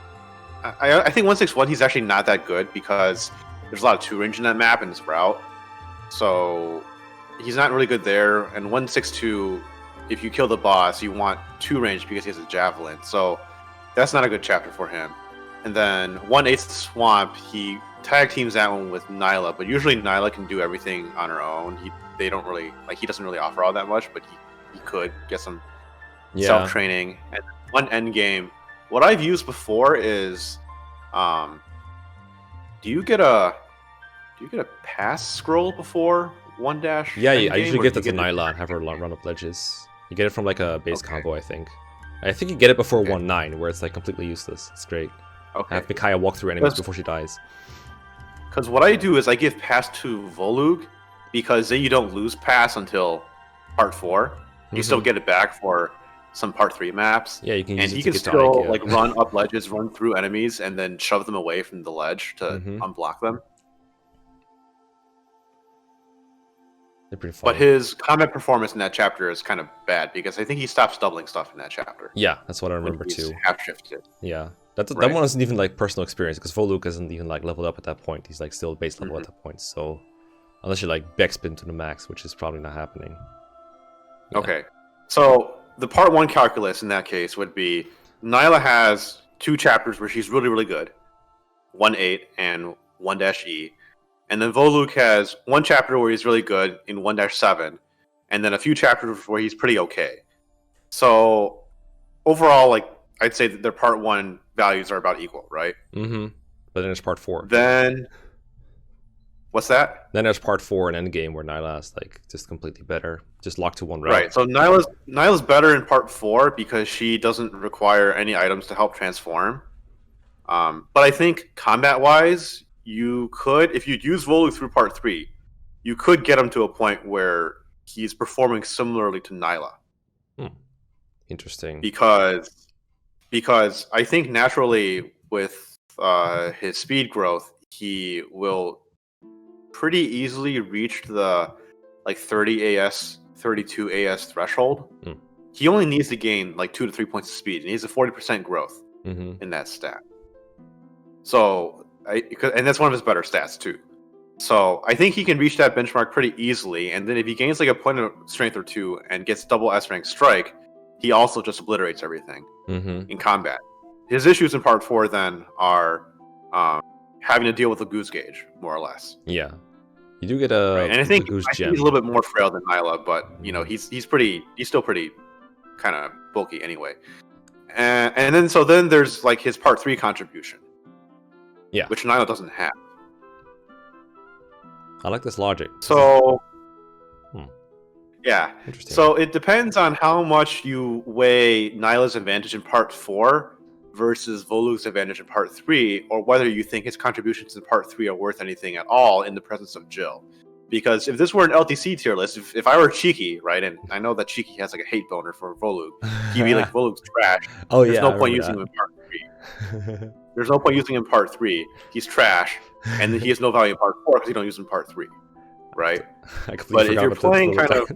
Speaker 1: I think 1-6-1, he's actually not that good because there's a lot of 2-range in that map and his route. So, he's not really good there. And 1-6-2, if you kill the boss, you want 2-range because he has a Javelin. So, that's not a good chapter for him. And then 1-8 Swamp, he tag teams that one with Nyla, but usually Nyla can do everything on her own. He doesn't really offer all that much, but he could get some self-training. And one end game, what I've used before is, do you get a pass scroll before 1 dash?
Speaker 2: Yeah, I usually get that to Nyla and have her run up ledges. You get it from like a base combo, I think. I think you get it before 1-9, where it's like completely useless. It's great.
Speaker 1: Okay.
Speaker 2: Have Micaiah walk through enemies before she dies.
Speaker 1: Because what I do is I give pass to Voluk, because then you don't lose pass until part 4. You still get it back for some part 3 maps.
Speaker 2: Yeah, you can use
Speaker 1: and he can still like run up ledges, run through enemies, and then shove them away from the ledge to unblock them.
Speaker 2: They're pretty fun.
Speaker 1: But his combat performance in that chapter is kind of bad because I think he stops doubling stuff in that chapter.
Speaker 2: Yeah, that's what I remember too.
Speaker 1: Half shifted.
Speaker 2: Yeah. That one isn't even like personal experience because Voluk isn't even like leveled up at that point. He's like still base level at that point. So unless you like backspin to the max, which is probably not happening. Yeah. Okay.
Speaker 1: So the part 1 calculus in that case would be Nyla has 2 chapters where she's really, really good. 1-8 and 1-E. And then Voluk has 1 chapter where he's really good in 1-7. And then a few chapters where he's pretty okay. So overall, like, I'd say that their part 1 values are about equal, right?
Speaker 2: Mm-hmm. But then there's part 4.
Speaker 1: Then, what's that?
Speaker 2: Then there's part 4 and Endgame where Nyla's like just completely better, just locked to one route.
Speaker 1: Right. So Nyla's better in part 4 because she doesn't require any items to help transform. But I think combat-wise, you could, if you'd use Voluk through part 3, you could get him to a point where he's performing similarly to Nyla.
Speaker 2: Interesting.
Speaker 1: Because I think naturally with his speed growth, he will pretty easily reach the like 30 AS, 32 AS threshold. He only needs to gain like 2 to 3 points of speed, and he has a 40% growth in that stat. So, and that's one of his better stats too. So I think he can reach that benchmark pretty easily, and then if he gains like a point of strength or 2 and gets double S rank strike, he also just obliterates everything in combat. His issues in part 4 then are having to deal with the goose gauge, more or less.
Speaker 2: Yeah, you do get a
Speaker 1: and I think
Speaker 2: goose
Speaker 1: he's
Speaker 2: gem.
Speaker 1: a little bit more frail than Nyla, but he's still pretty kind of bulky anyway. And then there's like his part 3 contribution, which Nyla doesn't have.
Speaker 2: I like this logic.
Speaker 1: So. Yeah,
Speaker 2: interesting.
Speaker 1: So it depends on how much you weigh Nyla's advantage in part 4 versus Volug's advantage in part 3, or whether you think his contributions in part 3 are worth anything at all in the presence of Jill. Because if this were an LTC tier list, if I were Cheeky, right, and I know that Cheeky has like a hate boner for Volug, he'd be like, Volug's trash.
Speaker 2: Oh,
Speaker 1: There's
Speaker 2: yeah,
Speaker 1: no
Speaker 2: I
Speaker 1: point
Speaker 2: remember
Speaker 1: using him in part 3. There's no point using him in part 3. He's trash, and he has no value in part 4 because you don't use him in part 3, right? But if you're playing kind of,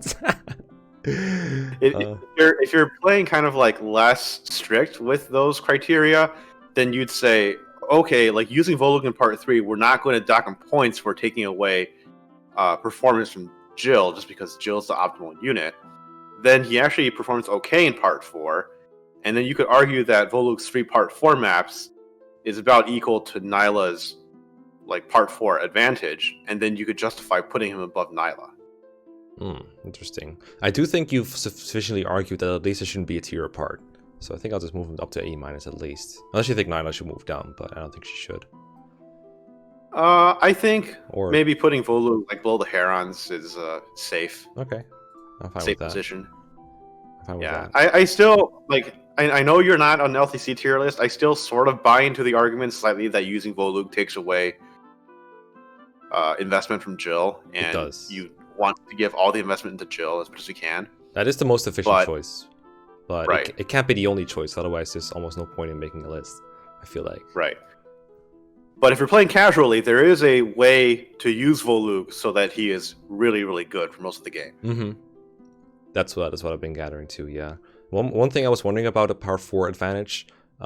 Speaker 1: if you're playing kind of like less strict with those criteria, then you'd say, okay, like using Volug in part 3, we're not going to dock him points for taking away performance from Jill just because Jill's the optimal unit. Then he actually performs okay in part 4, and then you could argue that Volug's 3 part 4 maps is about equal to Nyla's like part 4 advantage, and then you could justify putting him above Nyla.
Speaker 2: Interesting. I do think you've sufficiently argued that at least it shouldn't be a tier apart. So I think I'll just move him up to A- at least. Unless you think Nyla should move down, but I don't think she should.
Speaker 1: I think maybe putting Volug like below the Herons is safe.
Speaker 2: Okay, I'm fine
Speaker 1: safe
Speaker 2: with that.
Speaker 1: Position.
Speaker 2: I'm fine with that.
Speaker 1: I still like. I know you're not on the LTC tier list. I still sort of buy into the argument slightly that using Volug takes away investment from Jill, and you want to give all the investment into Jill as much as you can.
Speaker 2: That is the most efficient choice, but
Speaker 1: right.
Speaker 2: it can't be the only choice. Otherwise, there's almost no point in making a list, I feel like.
Speaker 1: Right. But if you're playing casually, there is a way to use Volug so that he is really, really good for most of the game.
Speaker 2: Mm-hmm. That's what I've been gathering too, yeah. One thing I was wondering about the part 4 advantage, do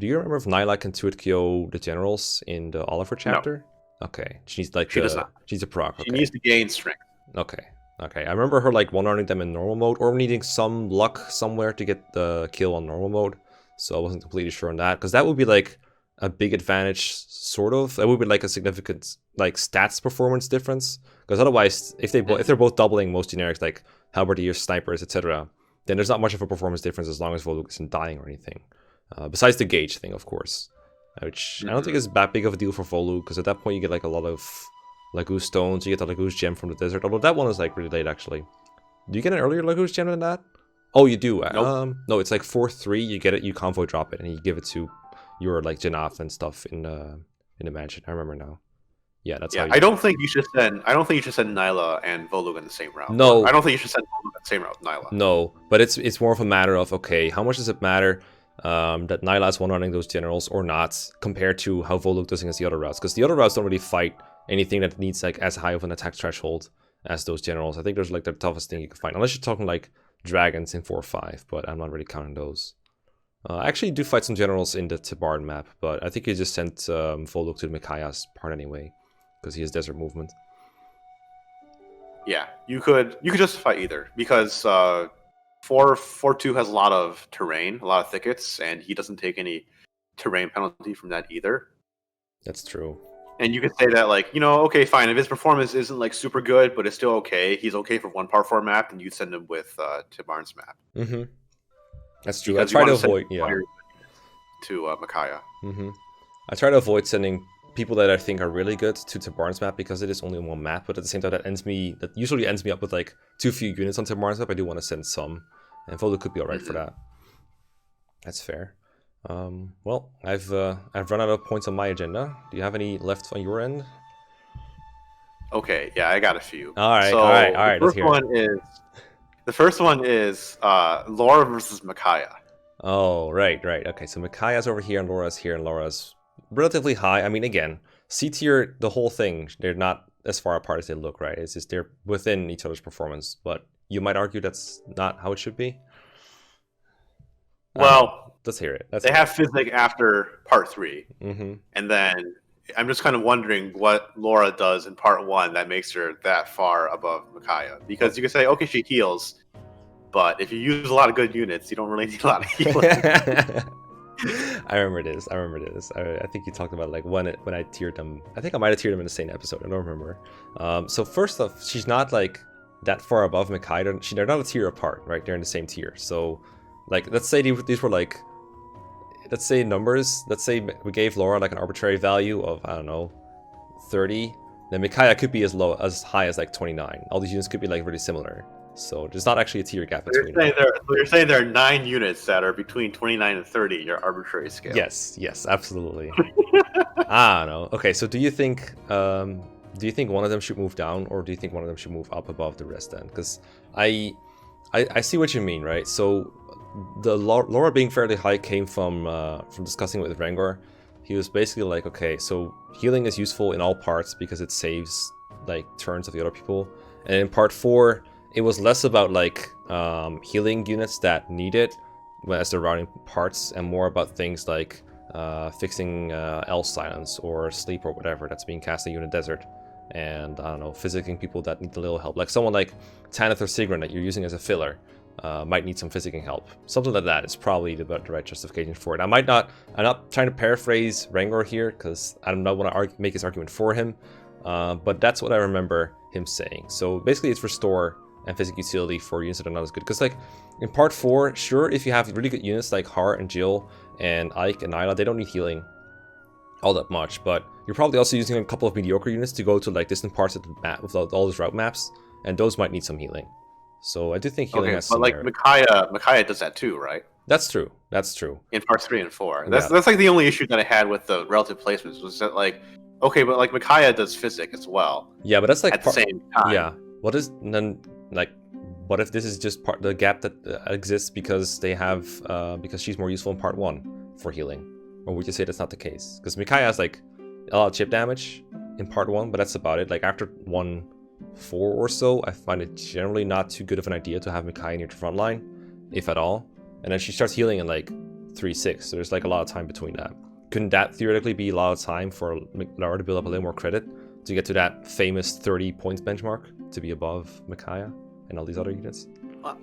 Speaker 2: you remember if Nyla can 2-KO the generals in the Oliver chapter? No. Okay. She's like
Speaker 1: she does not.
Speaker 2: She's a proc. Okay.
Speaker 1: She needs to gain strength.
Speaker 2: Okay. I remember her like one-running them in normal mode or needing some luck somewhere to get the kill on normal mode. So I wasn't completely sure on that, because that would be like a big advantage, sort of. It would be like a significant like stats performance difference, because otherwise, if they're both doubling most generics like halberdiers, snipers, etc., then there's not much of a performance difference as long as Volug isn't dying or anything. Besides the gauge thing, of course, which I don't think is that big of a deal for Volug, because at that point you get like a lot of Laguz stones, you get the Laguz gem from the desert. Although that one is like really late actually. Do you get an earlier Laguz gem than that? Oh, you do.
Speaker 1: Nope.
Speaker 2: No, it's like 4-3. You get it, you convoy drop it, and you give it to your like Janaf and stuff in the mansion. I remember now. Yeah, that's how.
Speaker 1: I don't think you should send. I don't think you should send Nyla and Volug in the same route.
Speaker 2: No,
Speaker 1: I don't think you should send Volug in the same route with Nyla.
Speaker 2: No, but it's more of a matter of, okay, how much does it matter that Nyla is one-running those generals or not, compared to how Volug does against the other routes? Because the other routes don't really fight anything that needs like as high of an attack threshold as those generals. I think there's like the toughest thing you can find, unless you're talking like dragons in 4-5, but I'm not really counting those. I actually do fight some generals in the Tibarn map, but I think you just sent Volug to the Mikaya's part anyway, because he has desert movement.
Speaker 1: Yeah, you could justify either, because 4-2 has a lot of terrain, a lot of thickets, and he doesn't take any terrain penalty from that either.
Speaker 2: That's true.
Speaker 1: And you could say that, like, you know, okay, fine, if his performance isn't like super good, but it's still okay, he's okay for one part 4 map, and you send him with Tibarn's map.
Speaker 2: Mm-hmm. That's true.
Speaker 1: Because
Speaker 2: I try to avoid
Speaker 1: to Mikaya.
Speaker 2: Mm-hmm. I try to avoid sending people that I think are really good to Tibarn's map, because it is only one map, but at the same time that usually ends me up with like too few units on Tibarn's map. I do want to send some, and Volug could be alright for that. That's fair. Well, I've run out of points on my agenda. Do you have any left on your end?
Speaker 1: Okay, yeah, I got a few.
Speaker 2: All right.
Speaker 1: The first one is Laura versus Micaiah.
Speaker 2: Oh, right. Okay, so Micaiah's over here and Laura's here, and Laura's relatively high. I mean, again, C tier, the whole thing, they're not as far apart as they look, right? It's just they're within each other's performance, but you might argue that's not how it should be.
Speaker 1: Well,
Speaker 2: let's hear it.
Speaker 1: They have Physic after part 3,
Speaker 2: and
Speaker 1: then I'm just kind of wondering what Laura does in part 1 that makes her that far above Micaiah. Because you can say, okay, she heals, but if you use a lot of good units, you don't really need a lot of healing.
Speaker 2: I remember this. I think you talked about like when I tiered them. I think I might have tiered them in the same episode. I don't remember. So first off, she's not like that far above Micaiah. They're not a tier apart, right? They're in the same tier. So, like, let's say these were like, let's say numbers. Let's say we gave Laura like an arbitrary value of, I don't know, 30. Then Micaiah could be as high as like 29. All these units could be like really similar. So there's not actually a tier gap
Speaker 1: So
Speaker 2: between
Speaker 1: you're saying there are 9 units that are between 29 and 30 in your arbitrary scale.
Speaker 2: Yes, absolutely. I don't know. Okay, so do you think one of them should move down, or do you think one of them should move up above the rest then? Because I see what you mean, right? So the Laura being fairly high came from discussing with Rengor. He was basically like, okay, so healing is useful in all parts because it saves like turns of the other people. And in part 4, it was less about like healing units that need it as they're routing parts, and more about things like fixing L silence or sleep or whatever that's being casted in the desert. And I don't know, physicking people that need a little help. Like someone like Tanith or Sigrun that you're using as a filler might need some physicking help. Something like that is probably the right justification for it. I'm not trying to paraphrase Rengor here, because I don't want to make his argument for him. But that's what I remember him saying. So basically it's restore and physical utility for units that are not as good. Because like in part 4, sure, if you have really good units like Har and Jill and Ike and Nyla, they don't need healing all that much, but you're probably also using a couple of mediocre units to go to like distant parts of the map with all those route maps, and those might need some healing. So I do think healing has some
Speaker 1: merit. But like Micaiah does that too, right?
Speaker 2: That's true.
Speaker 1: In parts 3 and 4. That's like the only issue that I had with the relative placements, was that like, okay, but like Micaiah does physic as well.
Speaker 2: Yeah, but that's like
Speaker 1: at the same time.
Speaker 2: Yeah. What if this is just the gap that exists because they have because she's more useful in part 1 for healing? Or would you say that's not the case? Because Micaiah has like a lot of chip damage in part 1, but that's about it. Like after 1.4 or so, I find it generally not too good of an idea to have Micaiah near the front line, if at all. And then she starts healing in like 3.6, so there's like a lot of time between that. Couldn't that theoretically be a lot of time for Laura to build up a little more credit to get to that famous 30 points benchmark to be above Micaiah and all these other units?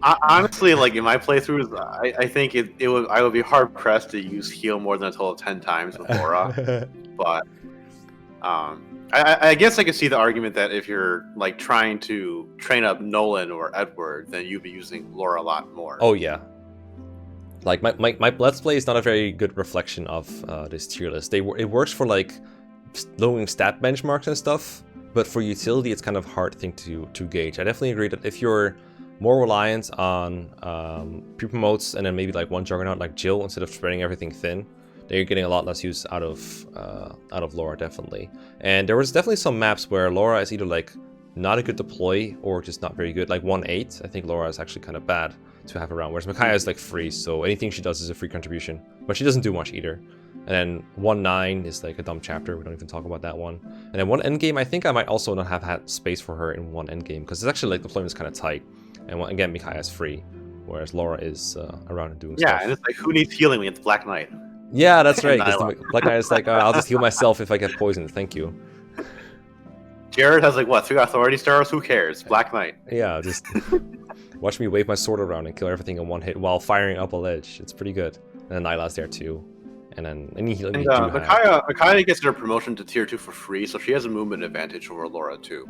Speaker 1: Honestly, like in my playthroughs, I think I would be hard pressed to use heal more than a total of 10 times with Laura. But I guess I could see the argument that if you're like trying to train up Nolan or Edward, then you'd be using Laura a lot more.
Speaker 2: Oh yeah. Like my Let's Play is not a very good reflection of this tier list. It works for like lowering stat benchmarks and stuff, but for utility, it's kind of a hard thing to gauge. I definitely agree that if you're more reliant on pre-promotes and then maybe like one Juggernaut like Jill instead of spreading everything thin, then you're getting a lot less use out of Laura, definitely. And there was definitely some maps where Laura is either like not a good deploy or just not very good. Like 1.8, I think Laura is actually kind of bad to have around, whereas Micaiah is like free, so anything she does is a free contribution, but she doesn't do much either. And then 1.9 is like a dumb chapter, we don't even talk about that one. And then 1 endgame, I think I might also not have had space for her in 1 endgame, because it's actually like deployment is kind of tight. And again, Micaiah is free, whereas Laura is around and doing stuff.
Speaker 1: Yeah, and it's like, who needs healing when it's Black Knight?
Speaker 2: Yeah, that's right. Black Knight is like, I'll just heal myself if I get poisoned, thank you.
Speaker 1: Jared has like, what, 3 authority stars? Who cares? Black Knight.
Speaker 2: Yeah, just watch me wave my sword around and kill everything in one hit while firing up a ledge. It's pretty good. And then Nyla's there too. And then any healing you do have.
Speaker 1: Micaiah gets her promotion to tier 2 for free, so she has a movement advantage over Laura too.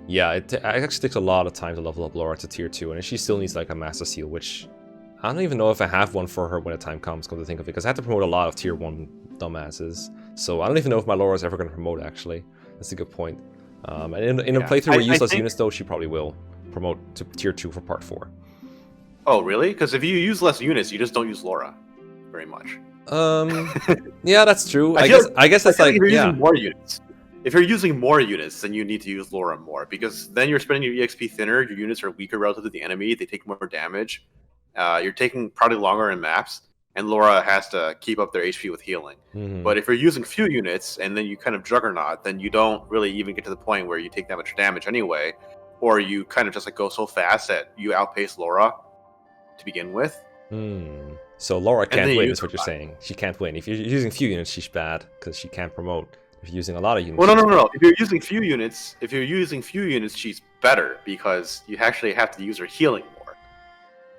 Speaker 2: Yeah, it actually takes a lot of time to level up Laura to tier 2, and she still needs like a Master Seal, which I don't even know if I have one for her when the time comes, come to think of it, because I have to promote a lot of tier 1 dumbasses. So I don't even know if my Laura is ever going to promote, actually. That's a good point. And in a playthrough with useless units, though, she probably will promote to tier 2 for part 4.
Speaker 1: Oh, really? Because if you use less units, you just don't use Laura very much.
Speaker 2: Yeah, that's true. I guess that's like,
Speaker 1: if you're
Speaker 2: yeah.
Speaker 1: using more units. If you're using more units, then you need to use Laura more, because then you're spending your EXP thinner, your units are weaker relative to the enemy, they take more damage, you're taking probably longer in maps, and Laura has to keep up their HP with healing.
Speaker 2: Mm-hmm.
Speaker 1: But if you're using few units, and then you kind of Juggernaut, then you don't really even get to the point where you take that much damage anyway, or you kind of just like go so fast that you outpace Laura to begin with.
Speaker 2: So Laura can't win, is what you're saying. She can't win. If you're using few units, she's bad, because she can't promote. If you're using a lot of units...
Speaker 1: Well, no. If you're using few units, she's better, because you actually have to use her healing more.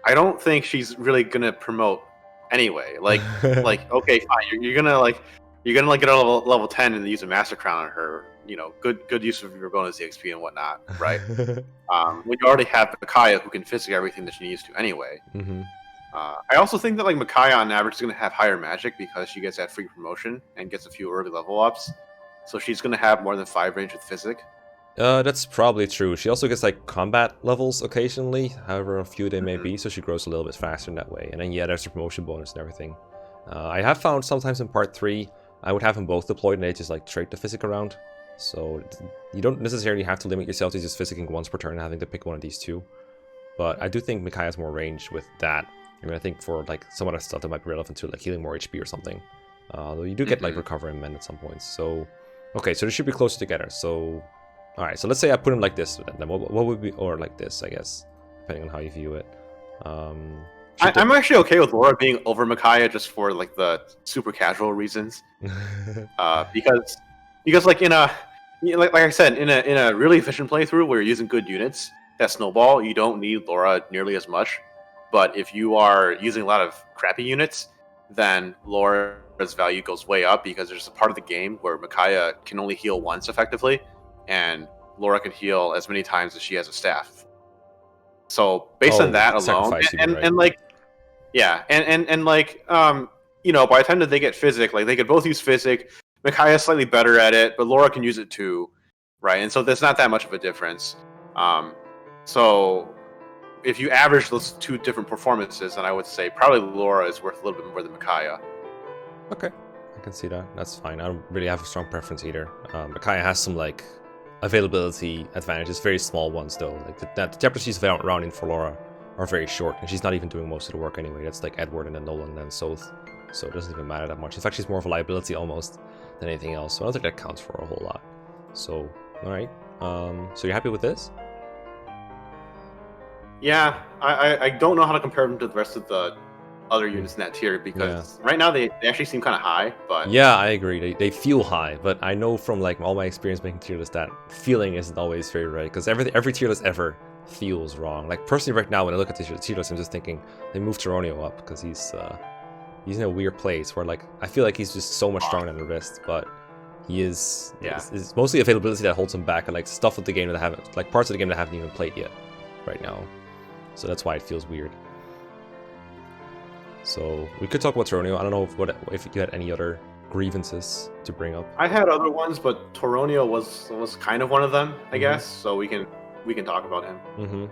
Speaker 1: I don't think she's really gonna promote anyway. Like, okay, fine. You're gonna get a level 10 and use a Master Crown on her. You know, good use of your bonus EXP and whatnot, right? When you already have Micaiah who can physic everything that she needs to anyway.
Speaker 2: Mm-hmm.
Speaker 1: I also think that like Micaiah on average is gonna have higher magic because she gets that free promotion and gets a few early level ups. So she's going to have more than 5 range with Physic.
Speaker 2: That's probably true. She also gets like combat levels occasionally, however few they may be, so she grows a little bit faster in that way. And then yeah, there's the promotion bonus and everything. I have found sometimes in part 3, I would have them both deployed and they just like trade the physic around. So you don't necessarily have to limit yourself to just physicking once per turn and having to pick one of these two. But I do think Micaiah has more range with that. I mean, I think for like some other stuff that might be relevant to like healing more HP or something. Though you do get like recover and mend at some points. So okay, so they should be closer together. So alright, so let's say I put him like this, then what would be, or like this, I guess, depending on how you view it.
Speaker 1: I'm actually okay with Laura being over Micaiah just for like the super casual reasons, because like like I said, in a really efficient playthrough where you're using good units that snowball, you don't need Laura nearly as much. But if you are using a lot of crappy units, then Laura's value goes way up because there's a part of the game where Micaiah can only heal once effectively, and Laura can heal as many times as she has a staff. So based on that alone, and like, yeah, and like, you know, by the time that they get physic, like they could both use physic. Micaiah's slightly better at it, but Laura can use it too, right? And so there's not that much of a difference. So if you average those two different performances, then I would say probably Laura is worth a little bit more than Micaiah.
Speaker 2: Okay, I can see that. That's fine. I don't really have a strong preference either. Micaiah has some like availability advantages, very small ones though. Like the chapters she's rounding for Laura are very short, and she's not even doing most of the work anyway. That's like Edward and then Nolan and then Soth, so it doesn't even matter that much. In fact, she's more of a liability almost than anything else, so I don't think that counts for a whole lot. So, alright. So you're happy with this?
Speaker 1: Yeah, I don't know how to compare them to the rest of the other units in that tier because right now they actually seem kind of high, but
Speaker 2: yeah, I agree. They feel high, but I know from like all my experience making tier lists that feeling isn't always very right because every tier list ever feels wrong. Like personally, right now when I look at the tier list, I'm just thinking they moved Toronio up because he's in a weird place where like I feel like he's just so much stronger than the rest, but he is it's mostly availability that holds him back and like stuff of the game that I haven't, like parts of the game that I haven't even played yet right now. So that's why it feels weird. So we could talk about Toronio. I don't know if you had any other grievances to bring up.
Speaker 1: I had other ones, but Toronio was kind of one of them, I guess. So we can talk about him.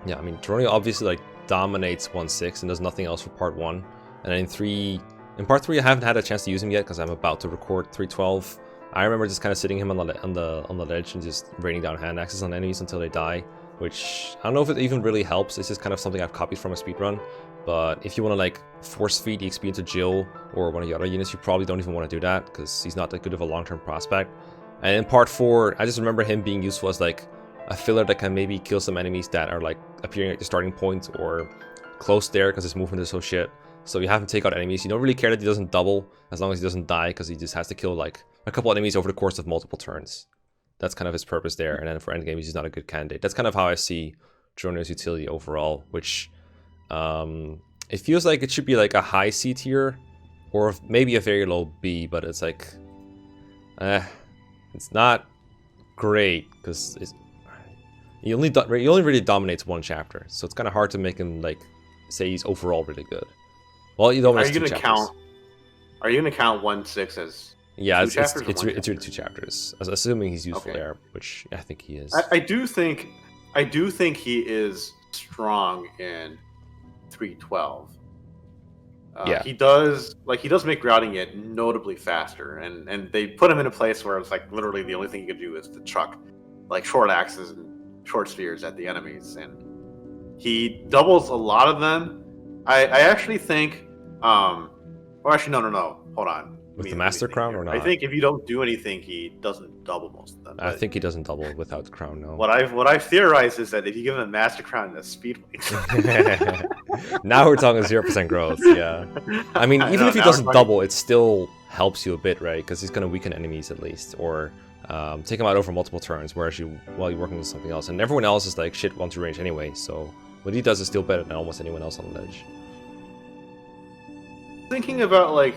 Speaker 2: Yeah, I mean Toronio obviously like dominates 1/6 and does nothing else for part 1. And then in part 3 I haven't had a chance to use him yet because I'm about to record 312. I remember just kind of sitting him on the ledge and just raining down hand axes on enemies until they die, which I don't know if it even really helps. It's just kind of something I've copied from a speedrun. But if you want to like force feed the XP into Jill or one of the other units, you probably don't even want to do that because he's not that good of a long-term prospect. And in part 4, I just remember him being useful as like a filler that can maybe kill some enemies that are like appearing at the starting point or close there because his movement is so shit. So you have him take out enemies. You don't really care that he doesn't double as long as he doesn't die because he just has to kill like a couple enemies over the course of multiple turns. That's kind of his purpose there. And then for endgame, he's not a good candidate. That's kind of how I see Toronio's utility overall, which it feels like it should be like a high C tier or maybe a very low B, but it's like it's not great because he only really dominates one chapter, so it's kind of hard to make him like say he's overall really good. Well, he dominates two chapters. Are you gonna count 1/6 as it's really 2 chapters, assuming he's useful there, which I think he is.
Speaker 1: I do think he is strong in 312. He does make routing it notably faster, and they put him in a place where it's like literally the only thing you can do is to chuck like short axes and short spears at the enemies, and he doubles a lot of them. I actually think no, hold on.
Speaker 2: With the Master Crown or not?
Speaker 1: I think if you don't do anything, he doesn't double most of them.
Speaker 2: I think he doesn't double without the crown, no.
Speaker 1: What I've theorized is that if you give him a Master Crown and a Speed Wing...
Speaker 2: Now we're talking 0% growth, yeah. I mean, even if he doesn't double, it still helps you a bit, right? Because he's going to weaken enemies at least, or take them out over multiple turns while you're working with something else. And everyone else is like shit once you range anyway, so what he does is still better than almost anyone else on the ledge.
Speaker 1: Thinking about like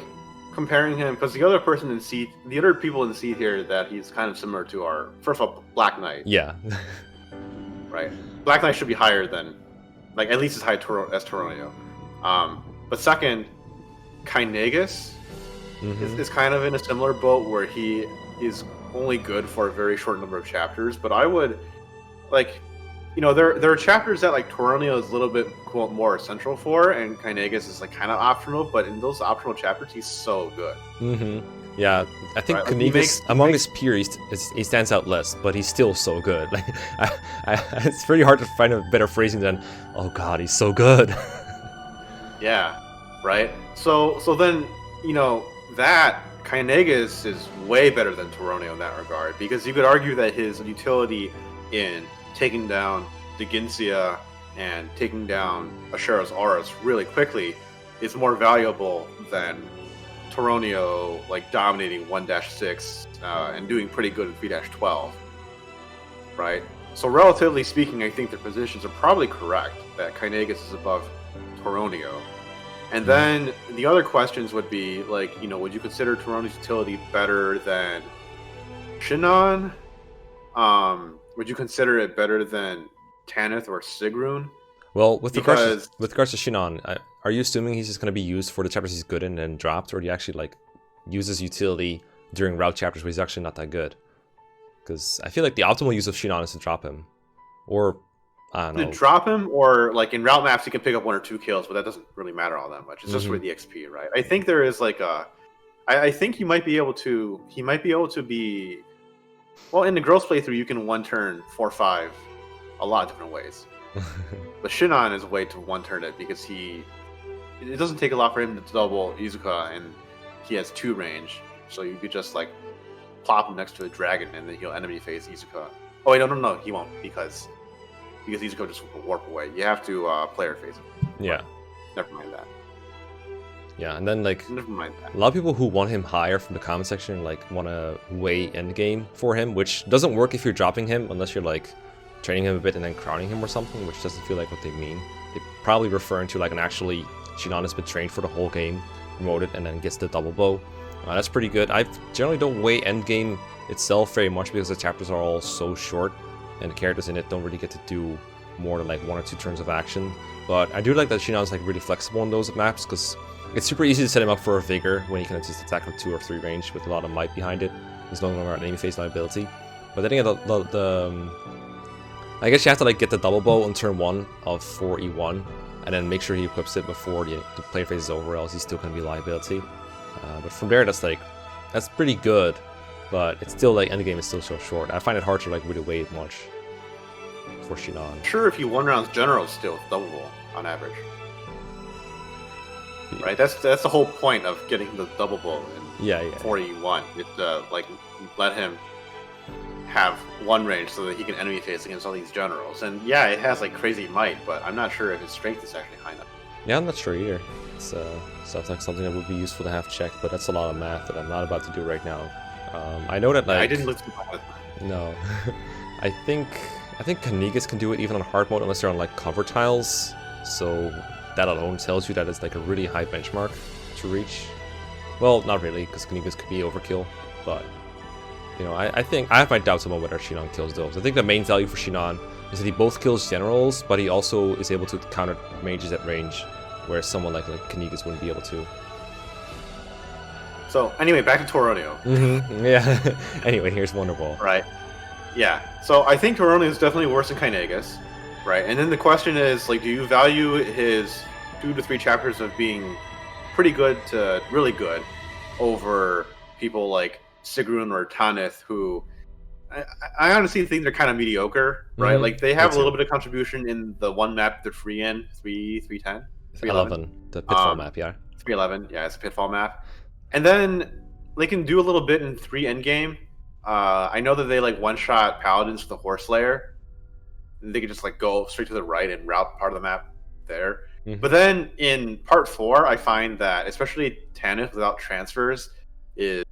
Speaker 1: comparing him, because the other people in C here that he's kind of similar to are, first of all, Black Knight.
Speaker 2: Yeah.
Speaker 1: Right. Black Knight should be higher than, like, at least as high as Toronio. But second, Kynegas is kind of in a similar boat where he is only good for a very short number of chapters. But I would like, there are chapters that like Toronio is a little bit quote more essential for, and Kainegas is like kind of optional. But in those optional chapters, he's so good.
Speaker 2: Yeah, I think
Speaker 1: Right, like,
Speaker 2: Kanigas, among his peers, he stands out less, but he's still so good. Like, it's pretty hard to find a better phrasing than, "Oh God, he's so good."
Speaker 1: Yeah, right. So then that Kainegas is way better than Toronio in that regard, because you could argue that his utility in taking down Diginsia and taking down Ashero's auras really quickly is more valuable than Toronio like dominating 1-6 and doing pretty good in 3-12, right? So relatively speaking, I think their positions are probably correct, that Kainegas is above Toronio. And then the other questions would be like, would you consider Toronio's utility better than Shinon? Would you consider it better than Tanith or Sigrun?
Speaker 2: Well, with regards to Shinon, are you assuming he's just going to be used for the chapters he's good in and dropped, or do you actually like use his utility during route chapters where he's actually not that good? Because I feel like the optimal use of Shinon is to drop him, or I don't know.
Speaker 1: To drop him, or like in route maps, he can pick up 1 or 2 kills, but that doesn't really matter all that much. It's just for the XP, right? I think there is like I think he might be able to be. Well, in the Gross playthrough, you can 1-turn 4/5 a lot of different ways. But Shinon is a way to 1-turn it, because it doesn't take a lot for him to double Izuka, and he has 2 range, so you could just like plop him next to a dragon, and then he'll enemy phase Izuka. Oh wait, no, he won't, because Izuka just will warp away. You have to player phase him.
Speaker 2: Yeah.
Speaker 1: Never mind that.
Speaker 2: Yeah, and then like
Speaker 1: Never mind that.
Speaker 2: a lot of people who want him higher from the comment section like want to weigh endgame for him, which doesn't work if you're dropping him unless you're like training him a bit and then crowning him or something, which doesn't feel like what they mean. They're probably referring to like an actually Shinon has been trained for the whole game, promoted, and then gets the double bow. That's pretty good. I generally don't weigh endgame itself very much because the chapters are all so short and the characters in it don't really get to do more than like 1 or 2 turns of action. But I do like that Shinon's like really flexible on those maps, because it's super easy to set him up for a Vigor when he can just attack with 2 or 3 range with a lot of might behind it. He's no longer an enemy phase liability. But then again, I guess you have to like get the double bow on turn 1 of 4E1 and then make sure he equips it before the player phase is over, else he's still going to be liability. But from there, that's pretty good, but it's still like endgame is still so short. I find it hard to like really weigh it much for Shinon.
Speaker 1: Sure, if you 1 rounds general, still double on average.
Speaker 2: Yeah.
Speaker 1: Right, that's the whole point of getting the double bow in 4E1. It like let him have 1 range so that he can enemy face against all these generals. And yeah, it has like crazy might, but I'm not sure if his strength is actually high enough.
Speaker 2: Yeah, I'm not sure either. It's sounds like something that would be useful to have checked, but that's a lot of math that I'm not about to do right now. I know that like
Speaker 1: I didn't look too much.
Speaker 2: No, I think Kanigas can do it even on hard mode unless they're on like cover tiles. So that alone tells you that it's like a really high benchmark to reach. Well, not really, because Kanigas could be overkill, but I think I have my doubts about whether Shinon kills those. I think the main value for Shinon is that he both kills generals, but he also is able to counter mages at range, whereas someone like Kanigas wouldn't be able to.
Speaker 1: So anyway, back to Toronio.
Speaker 2: Yeah. Anyway, here's Wonderball.
Speaker 1: Right. Yeah. So I think Toronio is definitely worse than Kainegas. Right. And then the question is, like, do you value his 2 to 3 chapters of being pretty good to really good over people like Sigrun or Tanith, who I honestly think they're kind of mediocre, right? Like, they have a little bit of contribution in the 1 map they're free in, 310?
Speaker 2: 311, the Pitfall map, yeah.
Speaker 1: 311, yeah, it's a Pitfall map. And then they can do a little bit in 3 endgame. I know that they like one-shot Paladins with the Horse Layer. And they can just like go straight to the right and route part of the map there. But then in part 4, I find that especially Tanith without transfers is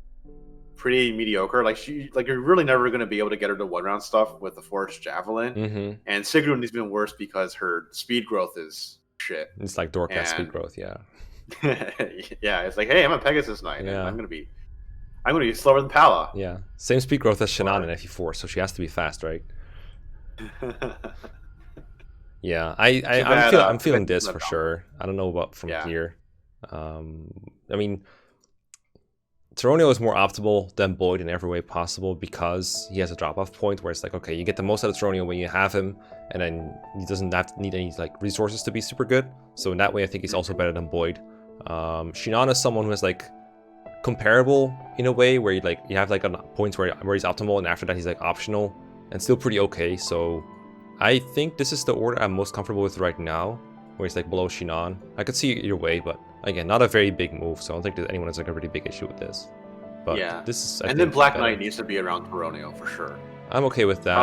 Speaker 1: pretty mediocre. Like you're really never going to be able to get her to 1-round stuff with the Forged Javelin. And Sigrun has been worse because her speed growth is shit.
Speaker 2: It's like Dorcas speed growth, yeah.
Speaker 1: Yeah, it's like, hey, I'm a Pegasus Knight, and I'm gonna be slower than Pala.
Speaker 2: Yeah, same speed growth as Shinon in FE4, so she has to be fast, right? Yeah, I'm feeling this for sure. I don't know about from here. I mean, Toronio is more optimal than Boyd in every way possible because he has a drop-off point where it's like, okay, you get the most out of Toronio when you have him, and then he doesn't need any like resources to be super good. So in that way, I think he's also better than Boyd. Shinon is someone who is like comparable in a way where you have like a point where he's optimal, and after that he's like optional and still pretty okay. So I think this is the order I'm most comfortable with right now, where he's like below Shinon. I could see either way, but again, not a very big move, so I don't think that anyone has like a really big issue with this. But
Speaker 1: yeah,
Speaker 2: this is
Speaker 1: and then Black Knight needs to be around Toronio for sure.
Speaker 2: I'm okay with that.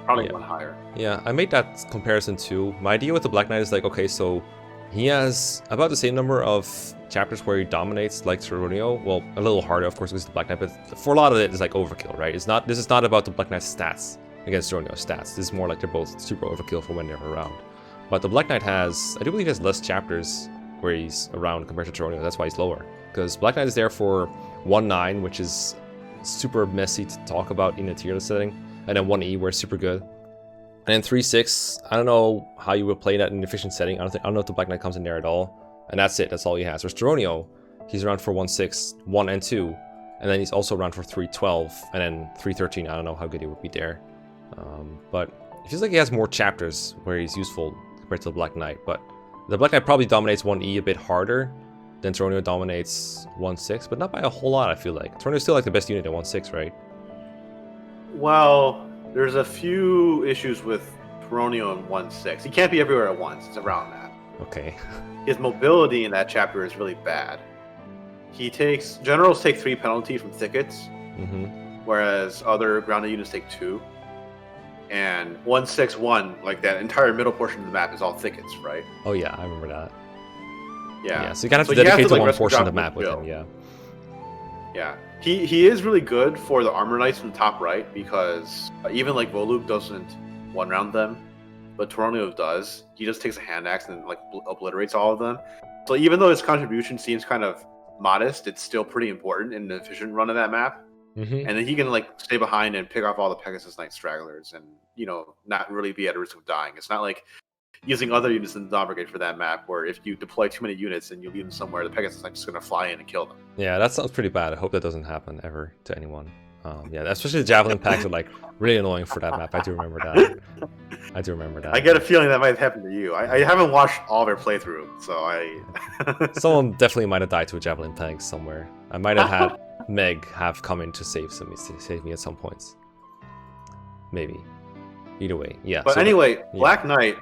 Speaker 1: Probably one higher.
Speaker 2: Yeah, I made that comparison too. My idea with the Black Knight is like, okay, so he has about the same number of chapters where he dominates like Toronio. Well, a little harder, of course, because the Black Knight, but for a lot of it, it's like overkill, right? This is not about the Black Knight's stats against Toronio's stats. This is more like they're both super overkill for when they're around. But the Black Knight has, I do believe, has less chapters where he's around compared to Toronio. That's why he's lower. Because Black Knight is there for 1-9, which is super messy to talk about in a tier list setting, and then 1E, where it's super good. And then 3-6, I don't know how you would play that in an efficient setting. I don't know if the Black Knight comes in there at all. And that's it. That's all he has. Whereas Toronio, he's around for 1-6, 1 and 2, and then he's also around for 3-12, and then 3-13. I don't know how good he would be there. But it feels like he has more chapters where he's useful compared to the Black Knight. But the Black Knight probably dominates 1E a bit harder than Toronio dominates 1-6, but not by a whole lot, I feel like. Toronio's still like the best unit at 1-6, right?
Speaker 1: Well, there's a few issues with Toronio in 1-6. He can't be everywhere at once. It's around that.
Speaker 2: Okay.
Speaker 1: His mobility in that chapter is really bad. Generals take 3 penalty from thickets, whereas other grounded units take 2. And 1-6-1, like that entire middle portion of the map is all thickets, right?
Speaker 2: Oh yeah, I remember that.
Speaker 1: Yeah.
Speaker 2: So you kind of have to dedicate to one portion of the map with him, yeah.
Speaker 1: Yeah. He is really good for the armor knights from the top right, because even like Volug doesn't one-round them, but Toronio does. He just takes a hand axe and like obliterates all of them. So even though his contribution seems kind of modest, it's still pretty important in the efficient run of that map. And then he can like stay behind and pick off all the Pegasus Knight stragglers and, you know, not really be at risk of dying. It's not like using other units in the Dawn Brigade for that map, where if you deploy too many units and you leave them somewhere, the Pegasus Knight's just going to fly in and kill them.
Speaker 2: Yeah, that sounds pretty bad. I hope that doesn't happen ever to anyone. Yeah, especially the Javelin packs are like really annoying for that map. I do remember that.
Speaker 1: I get a feeling that might happen to you. I haven't watched all their playthrough, so
Speaker 2: Someone definitely might have died to a Javelin tank somewhere. I might have had Meg have come in to save me at some points. Maybe. Either way, yeah.
Speaker 1: But so, anyway, Black Knight.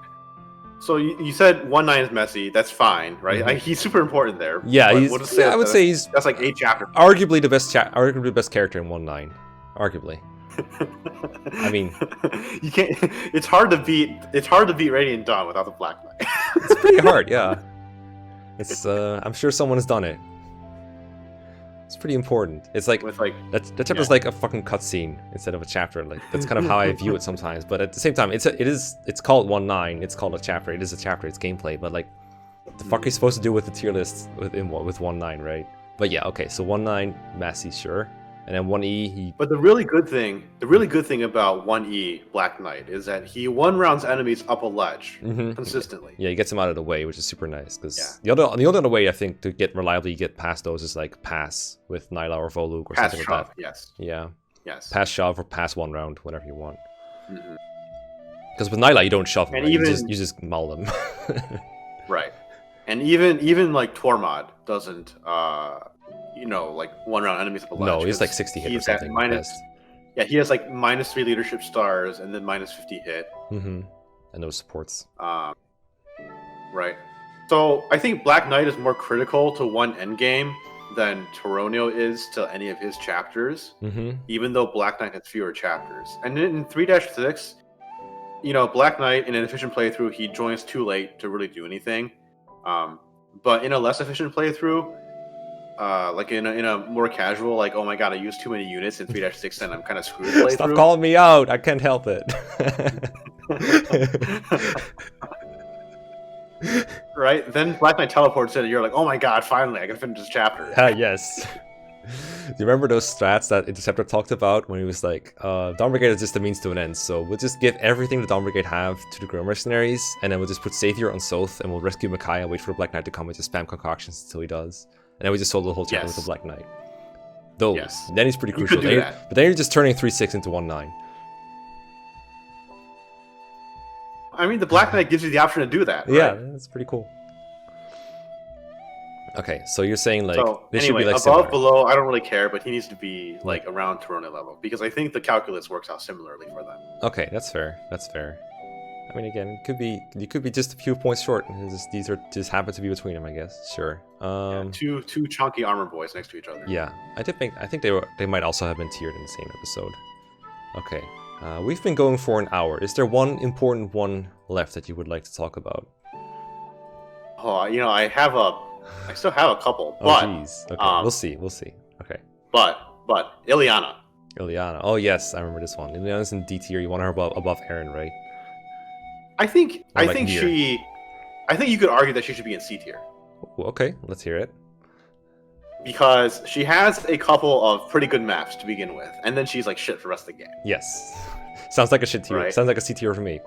Speaker 1: So you said 1-9 is messy. That's fine, right? He's super important there.
Speaker 2: Yeah, I would say
Speaker 1: that's like 8 chapters.
Speaker 2: Arguably the best character in 1-9. Arguably. I mean,
Speaker 1: you can't. It's hard to beat Radiant Dawn without the Black Knight.
Speaker 2: It's pretty hard, yeah. It's I'm sure someone has done it. It's pretty important. It's like, that chapter is like a fucking cutscene instead of a chapter. Like that's kind of how I view it sometimes. But at the same time, it's called 1-9. It's called a chapter. It is a chapter. It's gameplay. But like, what the fuck are you supposed to do with the tier list with 1-9, right? But yeah, okay. So 1-9, Massey, sure. And then 1E,
Speaker 1: But the really good thing about 1E Black Knight is that he one-rounds enemies up a ledge consistently.
Speaker 2: Yeah, he gets them out of the way, which is super nice. Because the other way I think to get past those is like pass with Nyla or Volug or
Speaker 1: pass
Speaker 2: something
Speaker 1: shove,
Speaker 2: like that.
Speaker 1: Yes.
Speaker 2: Yeah.
Speaker 1: Yes.
Speaker 2: Pass shove or pass one round, whatever you want. Because with Nyla you don't shove them,
Speaker 1: and
Speaker 2: right?
Speaker 1: even,
Speaker 2: you just maul them.
Speaker 1: Right. And even like Tormod doesn't like one-round enemies up a ledge.
Speaker 2: No, he's like 60 hit or something.
Speaker 1: Yeah, he has like -3 leadership stars and then -50 hit.
Speaker 2: And those supports.
Speaker 1: Right. So I think Black Knight is more critical to one endgame than Toronio is to any of his chapters, even though Black Knight has fewer chapters. And in 3-6, Black Knight in an efficient playthrough, he joins too late to really do anything. But in a less efficient playthrough, like in a more casual, like, oh my god, I used too many units in 3-6 and I'm kind of screwed playthrough.
Speaker 2: Stop calling me out, I can't help it.
Speaker 1: Right? Then Black Knight teleports in and you're like, oh my god, finally, I can finish this chapter.
Speaker 2: Yes. Do you remember those strats that Interceptor talked about when he was like, Dawn Brigade is just a means to an end, so we'll just give everything the Dawn Brigade have to the Grim Mercenaries, and then we'll just put Savior on Soth, and we'll rescue Micaiah, wait for the Black Knight to come, and just spam concoctions until he does. And then we just sold the whole chapter with the Black Knight. those.
Speaker 1: Yes.
Speaker 2: Then he's pretty
Speaker 1: You
Speaker 2: crucial.
Speaker 1: could do
Speaker 2: Then
Speaker 1: that.
Speaker 2: but then you're just turning 3/6 into 1/9.
Speaker 1: I mean, the Black Knight gives you the option to do that, right?
Speaker 2: Yeah, that's pretty cool. Okay, so you're saying like
Speaker 1: So
Speaker 2: this
Speaker 1: anyway,
Speaker 2: should be like
Speaker 1: above,
Speaker 2: similar.
Speaker 1: below, I don't really care, but he needs to be like around Torone level because I think the calculus works out similarly for them.
Speaker 2: Okay, that's fair. That's fair. I mean, again, you could be just a few points short. And these are just happen to be between them, I guess. Sure.
Speaker 1: Two chunky armor boys next to each other.
Speaker 2: Yeah, I think they might also have been tiered in the same episode. Okay, we've been going for an hour. Is there one important one left that you would like to talk about?
Speaker 1: Oh, I still have a couple,
Speaker 2: Oh,
Speaker 1: but
Speaker 2: jeez. Okay, we'll see. Okay.
Speaker 1: But Ileana.
Speaker 2: Ileana. Oh yes, I remember this one. Ileana's in D tier. You want her above Eren, right?
Speaker 1: I think
Speaker 2: Or like
Speaker 1: I think you could argue that she should be in C tier
Speaker 2: Okay, let's hear it.
Speaker 1: because she has a couple of pretty good maps to begin with, and then she's like shit for the rest of the game.
Speaker 2: Yes. Sounds like a shit tier.
Speaker 1: Right.
Speaker 2: Sounds like a C tier for me.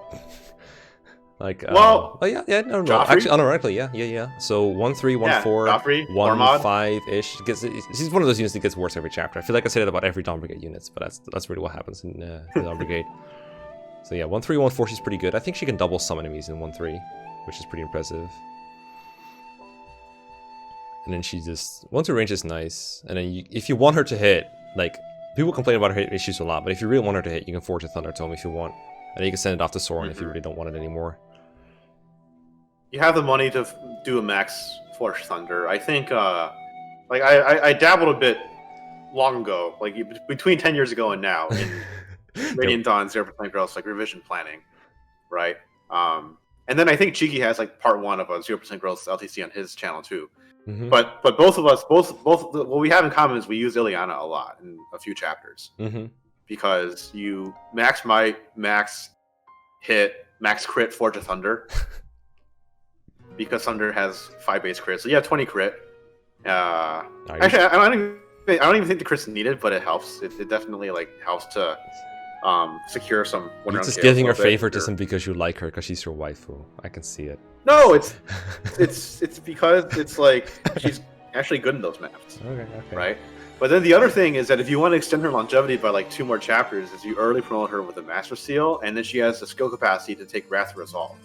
Speaker 2: Like,
Speaker 1: Well,
Speaker 2: oh yeah, no.
Speaker 1: Joffrey?
Speaker 2: Actually, unironically, yeah. So 1-3, 1-4,
Speaker 1: Joffrey,
Speaker 2: 1-5-ish. She's one of those units that gets worse every chapter. I feel like I say that about every Dawn Brigade units, but that's really what happens in the Dawn Brigade. So yeah, 1-3, 1-4, she's pretty good. I think she can double some enemies in 1-3, which is pretty impressive. And then she just 1-2 range is nice. And then if you want her to hit, like people complain about her hit issues a lot, but if you really want her to hit, you can forge a Thunder Tome if you want, and then you can send it off to Soren if you really don't want it anymore.
Speaker 1: You have the money to do a max Force Thunder. I think, like I dabbled a bit long ago, like between 10 years ago and now, in Radiant Dawn 0% growth, like revision planning, right? And then I think Cheeky has like part 1 of a 0% growth LTC on his channel too.
Speaker 2: Mm-hmm.
Speaker 1: But both of us, both what we have in common is we use Ileana a lot in a few chapters because you max might, max hit, max crit, Forge of Thunder. Because Thunder has 5 base crits, so you have 20 crit. Actually, I don't even think the crit's needed, but it helps. It definitely like helps to secure some.
Speaker 2: You're just giving her favoritism because you like her, because she's your waifu. I can see it.
Speaker 1: No, it's because it's like she's actually good in those maps.
Speaker 2: Okay.
Speaker 1: Right. But then the other thing is that if you want to extend her longevity by like 2 more chapters, is you early promote her with a Master Seal, and then she has the skill capacity to take Wrath Resolve.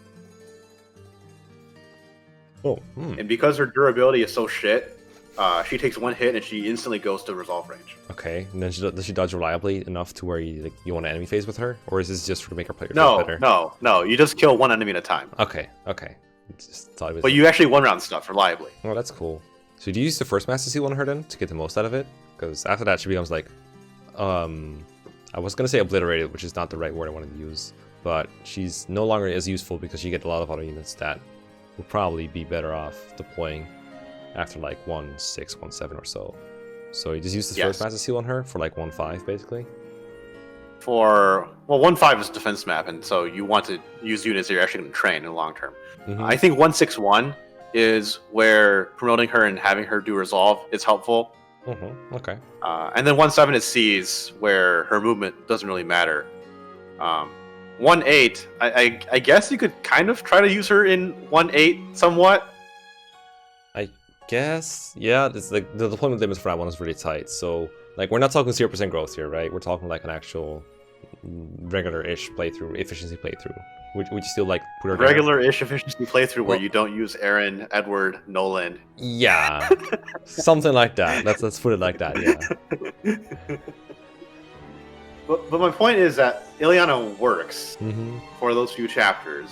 Speaker 2: Oh.
Speaker 1: And because her durability is so shit, she takes 1 hit and she instantly goes to resolve range.
Speaker 2: Okay, and then does she dodge reliably enough to where you want an enemy phase with her, or is this just to make her play your better?
Speaker 1: No. You just kill 1 enemy at a time.
Speaker 2: Okay. Just thought it was.
Speaker 1: But you actually 1-round stuff reliably.
Speaker 2: Oh, that's cool. So do you use the first Master Seal on her then to get the most out of it? Because after that she becomes like, I was gonna say obliterated, which is not the right word I wanted to use, but she's no longer as useful because you get a lot of other units that will probably be better off deploying after like 1-6, 1-7 or so. So you just use the first Master Seal on her for like 1-5 basically?
Speaker 1: For, well, 1-5 is a defense map, and so you want to use units that you're actually going to train in the long term. I think 1-6-1 is where promoting her and having her do resolve is helpful.
Speaker 2: Okay.
Speaker 1: And then 1-7 is C's, where her movement doesn't really matter. 1-8, I guess you could kind of try to use her in 1-8 somewhat.
Speaker 2: I guess, yeah. It's like the deployment limits for that one is really tight. So like we're not talking 0% growth here, right? We're talking like an actual regular-ish playthrough, efficiency playthrough. Would you still like put her
Speaker 1: regular-ish efficiency playthrough where you don't use Eren, Edward, Nolan?
Speaker 2: Yeah, something like that. Let's put it like that. Yeah.
Speaker 1: But my point is that Ileana works for those few chapters,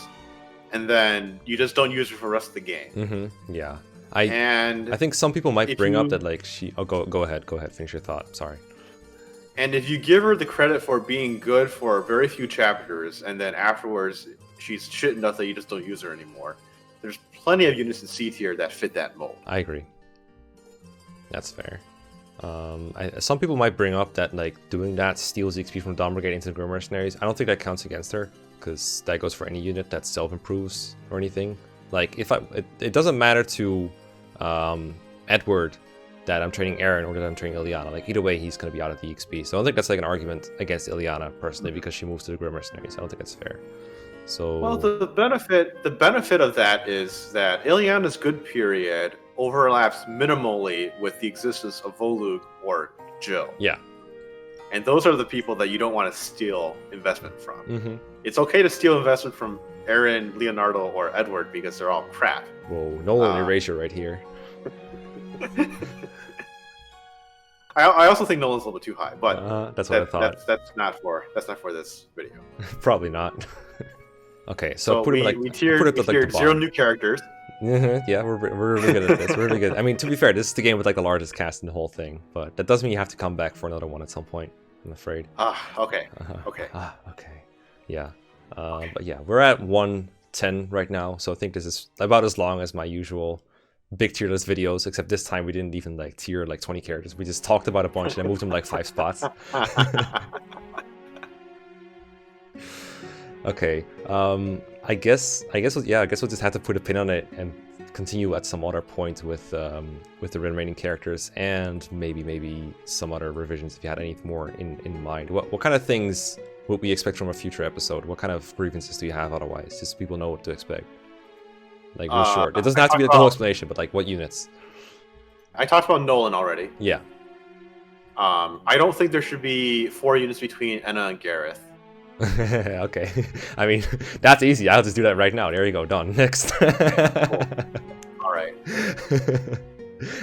Speaker 1: and then you just don't use her for the rest of the game.
Speaker 2: Yeah.
Speaker 1: I
Speaker 2: think some people might bring up that like she. Oh, go ahead. Finish your thought. Sorry.
Speaker 1: And if you give her the credit for being good for very few chapters, and then afterwards she's shit enough that you just don't use her anymore, there's plenty of units in C tier that fit that mold.
Speaker 2: I agree. That's fair. Some people might bring up that like doing that steals XP from Dawn Brigade into the Grim Mercenaries. I don't think that counts against her, because that goes for any unit that self-improves or anything. Like it doesn't matter to Edward that I'm training Eren or that I'm training Ileana. Like either way, he's going to be out of the XP. So I don't think that's like an argument against Ileana personally, because she moves to the Grim Mercenaries. I don't think that's fair. So
Speaker 1: well, the benefit of that is that Ileana's good period overlaps minimally with the existence of Volug or Jill.
Speaker 2: Yeah.
Speaker 1: And those are the people that you don't want to steal investment from.
Speaker 2: Mm-hmm.
Speaker 1: It's okay to steal investment from Aaron, Leonardo, or Edward because they're all crap.
Speaker 2: Whoa, Nolan erasure right here.
Speaker 1: I also think Nolan's a little bit too high, but
Speaker 2: that's what I thought.
Speaker 1: That's not for this video.
Speaker 2: Probably not. Okay, so put it
Speaker 1: we tiered 0 new characters.
Speaker 2: Yeah, we're really good at this. We're really good. I mean, to be fair, this is the game with like the largest cast in the whole thing, but that does mean you have to come back for another one at some point, I'm afraid.
Speaker 1: Okay. Okay.
Speaker 2: Okay. Yeah. But yeah, we're at 110 right now, so I think this is about as long as my usual big tier list videos, except this time we didn't even like tier like 20 characters. We just talked about a bunch and then moved them like 5 spots. Okay. I guess we'll just have to put a pin on it and continue at some other point with the remaining characters and maybe some other revisions if you had any more in mind. What kind of things would we expect from a future episode? What kind of grievances do you have otherwise? Just so people know what to expect. Like real short. It doesn't have to be the whole explanation, but like what units? I
Speaker 1: talked about Nolan already.
Speaker 2: Yeah.
Speaker 1: I don't think there should be 4 units between Enna and Gareth.
Speaker 2: Okay. I mean, that's easy. I'll just do that right now. There you go. Done. Next.
Speaker 1: Cool. All right.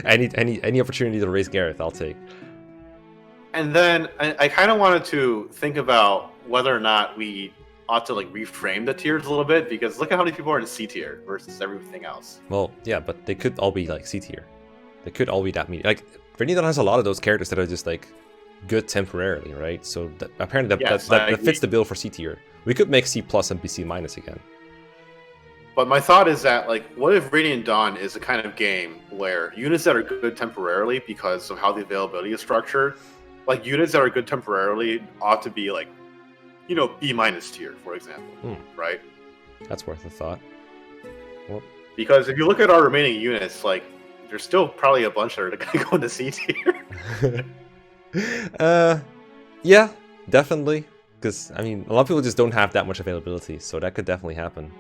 Speaker 2: Any opportunity to raise Gareth, I'll take.
Speaker 1: And then I kind of wanted to think about whether or not we ought to like reframe the tiers a little bit, because look at how many people are in C tier versus everything else.
Speaker 2: Well, yeah, but they could all be like C tier. They could all be that medium. Like Renidon has a lot of those characters that are just like good temporarily, right? So apparently that fits the bill for C tier. We could make C plus and be C minus again.
Speaker 1: But my thought is that, like, what if Radiant Dawn is a kind of game where units that are good temporarily because of how the availability is structured, like units that are good temporarily ought to be like, you know, B minus tier, for example, right?
Speaker 2: That's worth a thought. Well,
Speaker 1: because if you look at our remaining units, like, there's still probably a bunch that are going to go into C tier.
Speaker 2: Yeah, definitely. Because I mean, a lot of people just don't have that much availability, so that could definitely happen.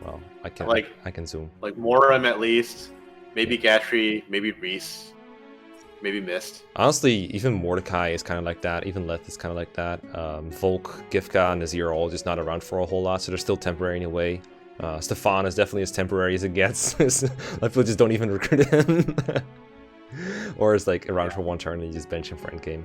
Speaker 2: Well, I can zoom. Like
Speaker 1: Moram at least, maybe Gatry, maybe Reese, maybe Mist.
Speaker 2: Honestly, even Mordecai is kind of like that. Even Leth is kind of like that. Volk, Gifka, and Nazir are all just not around for a whole lot, so they're still temporary in a way. Stefan is definitely as temporary as it gets. People just don't even recruit him. Or it's like around for one turn and you just bench him for endgame.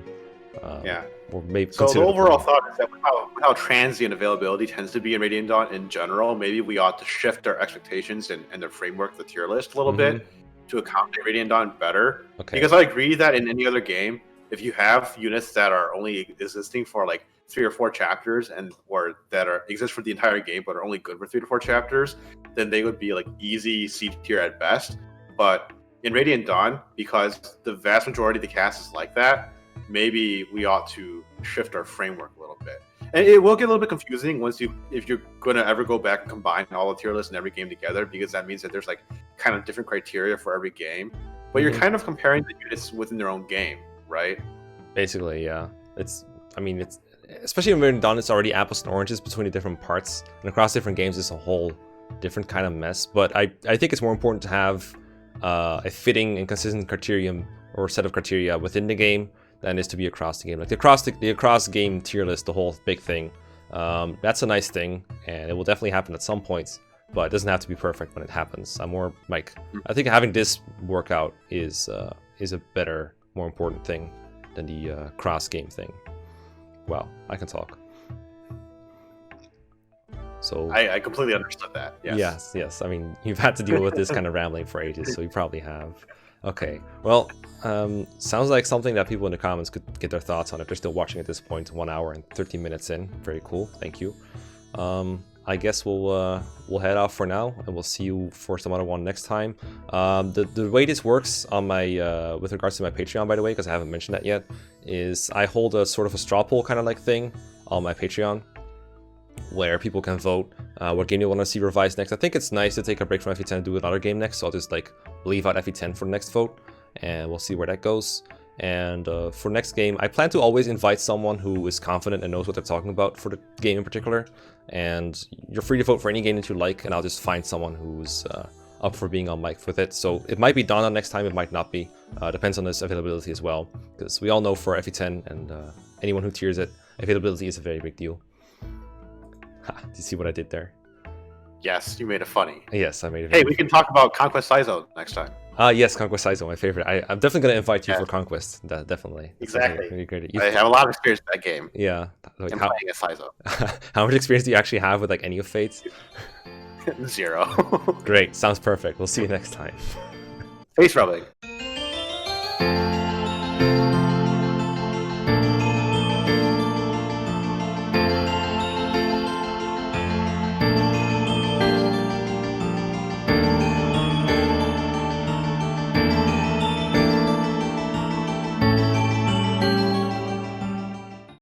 Speaker 2: Or maybe
Speaker 1: so the overall thought is that with how transient availability tends to be in Radiant Dawn in general, maybe we ought to shift our expectations and the framework of the tier list a little bit to accommodate Radiant Dawn better.
Speaker 2: Okay.
Speaker 1: Because I agree that in any other game, if you have units that are only existing for like 3 or 4 chapters or that exist for the entire game but are only good for 3 to 4 chapters, then they would be like easy C tier at best. But in Radiant Dawn, because the vast majority of the cast is like that, maybe we ought to shift our framework a little bit. And it will get a little bit confusing if you're going to ever go back and combine all the tier lists in every game together, because that means that there's like kind of different criteria for every game. But you're kind of comparing the units within their own game, right?
Speaker 2: Basically, yeah. It's especially in Radiant Dawn, it's already apples and oranges between the different parts, and across different games, it's a whole different kind of mess. But I think it's more important to have a fitting and consistent criterion or set of criteria within the game than is to be across the game. Like the across game tier list, the whole big thing. That's a nice thing, and it will definitely happen at some points, but it doesn't have to be perfect when it happens. I'm more like, I think having this work out is a better, more important thing than the cross game thing. Well, I can talk. So
Speaker 1: I completely understood that.
Speaker 2: Yes. I mean, you've had to deal with this kind of rambling for ages, so you probably have. Okay, well, sounds like something that people in the comments could get their thoughts on if they're still watching at this point. 1 hour and 13 minutes in. Very cool. Thank you. I guess we'll head off for now, and we'll see you for some other one next time. The way this works on my with regards to my Patreon, by the way, because I haven't mentioned that yet, is I hold a sort of a straw poll kind of like thing on my Patreon, where people can vote what game you want to see revised next. I think it's nice to take a break from FE10 and do another game next, so I'll just like leave out FE10 for the next vote, and we'll see where that goes. And for next game, I plan to always invite someone who is confident and knows what they're talking about for the game in particular. And you're free to vote for any game that you like, and I'll just find someone who's up for being on mic with it. So it might be Donna next time, it might not be. Depends on his availability as well. Because we all know for FE10 and anyone who tiers it, availability is a very big deal. Ha, do you see what I did there?
Speaker 1: Yes, you made it funny.
Speaker 2: Yes, I made it.
Speaker 1: Hey, we can talk about Conquest Saizo next time.
Speaker 2: Yes, Conquest Saizo, my favorite. I'm definitely going to invite you for Conquest. Definitely.
Speaker 1: Exactly.
Speaker 2: Really great.
Speaker 1: I have a lot of experience with that game.
Speaker 2: Yeah. Like
Speaker 1: I'm playing as Saizo.
Speaker 2: How much experience do you actually have with like any of Fates?
Speaker 1: 0.
Speaker 2: Great. Sounds perfect. We'll see you next time.
Speaker 1: Face rubbing.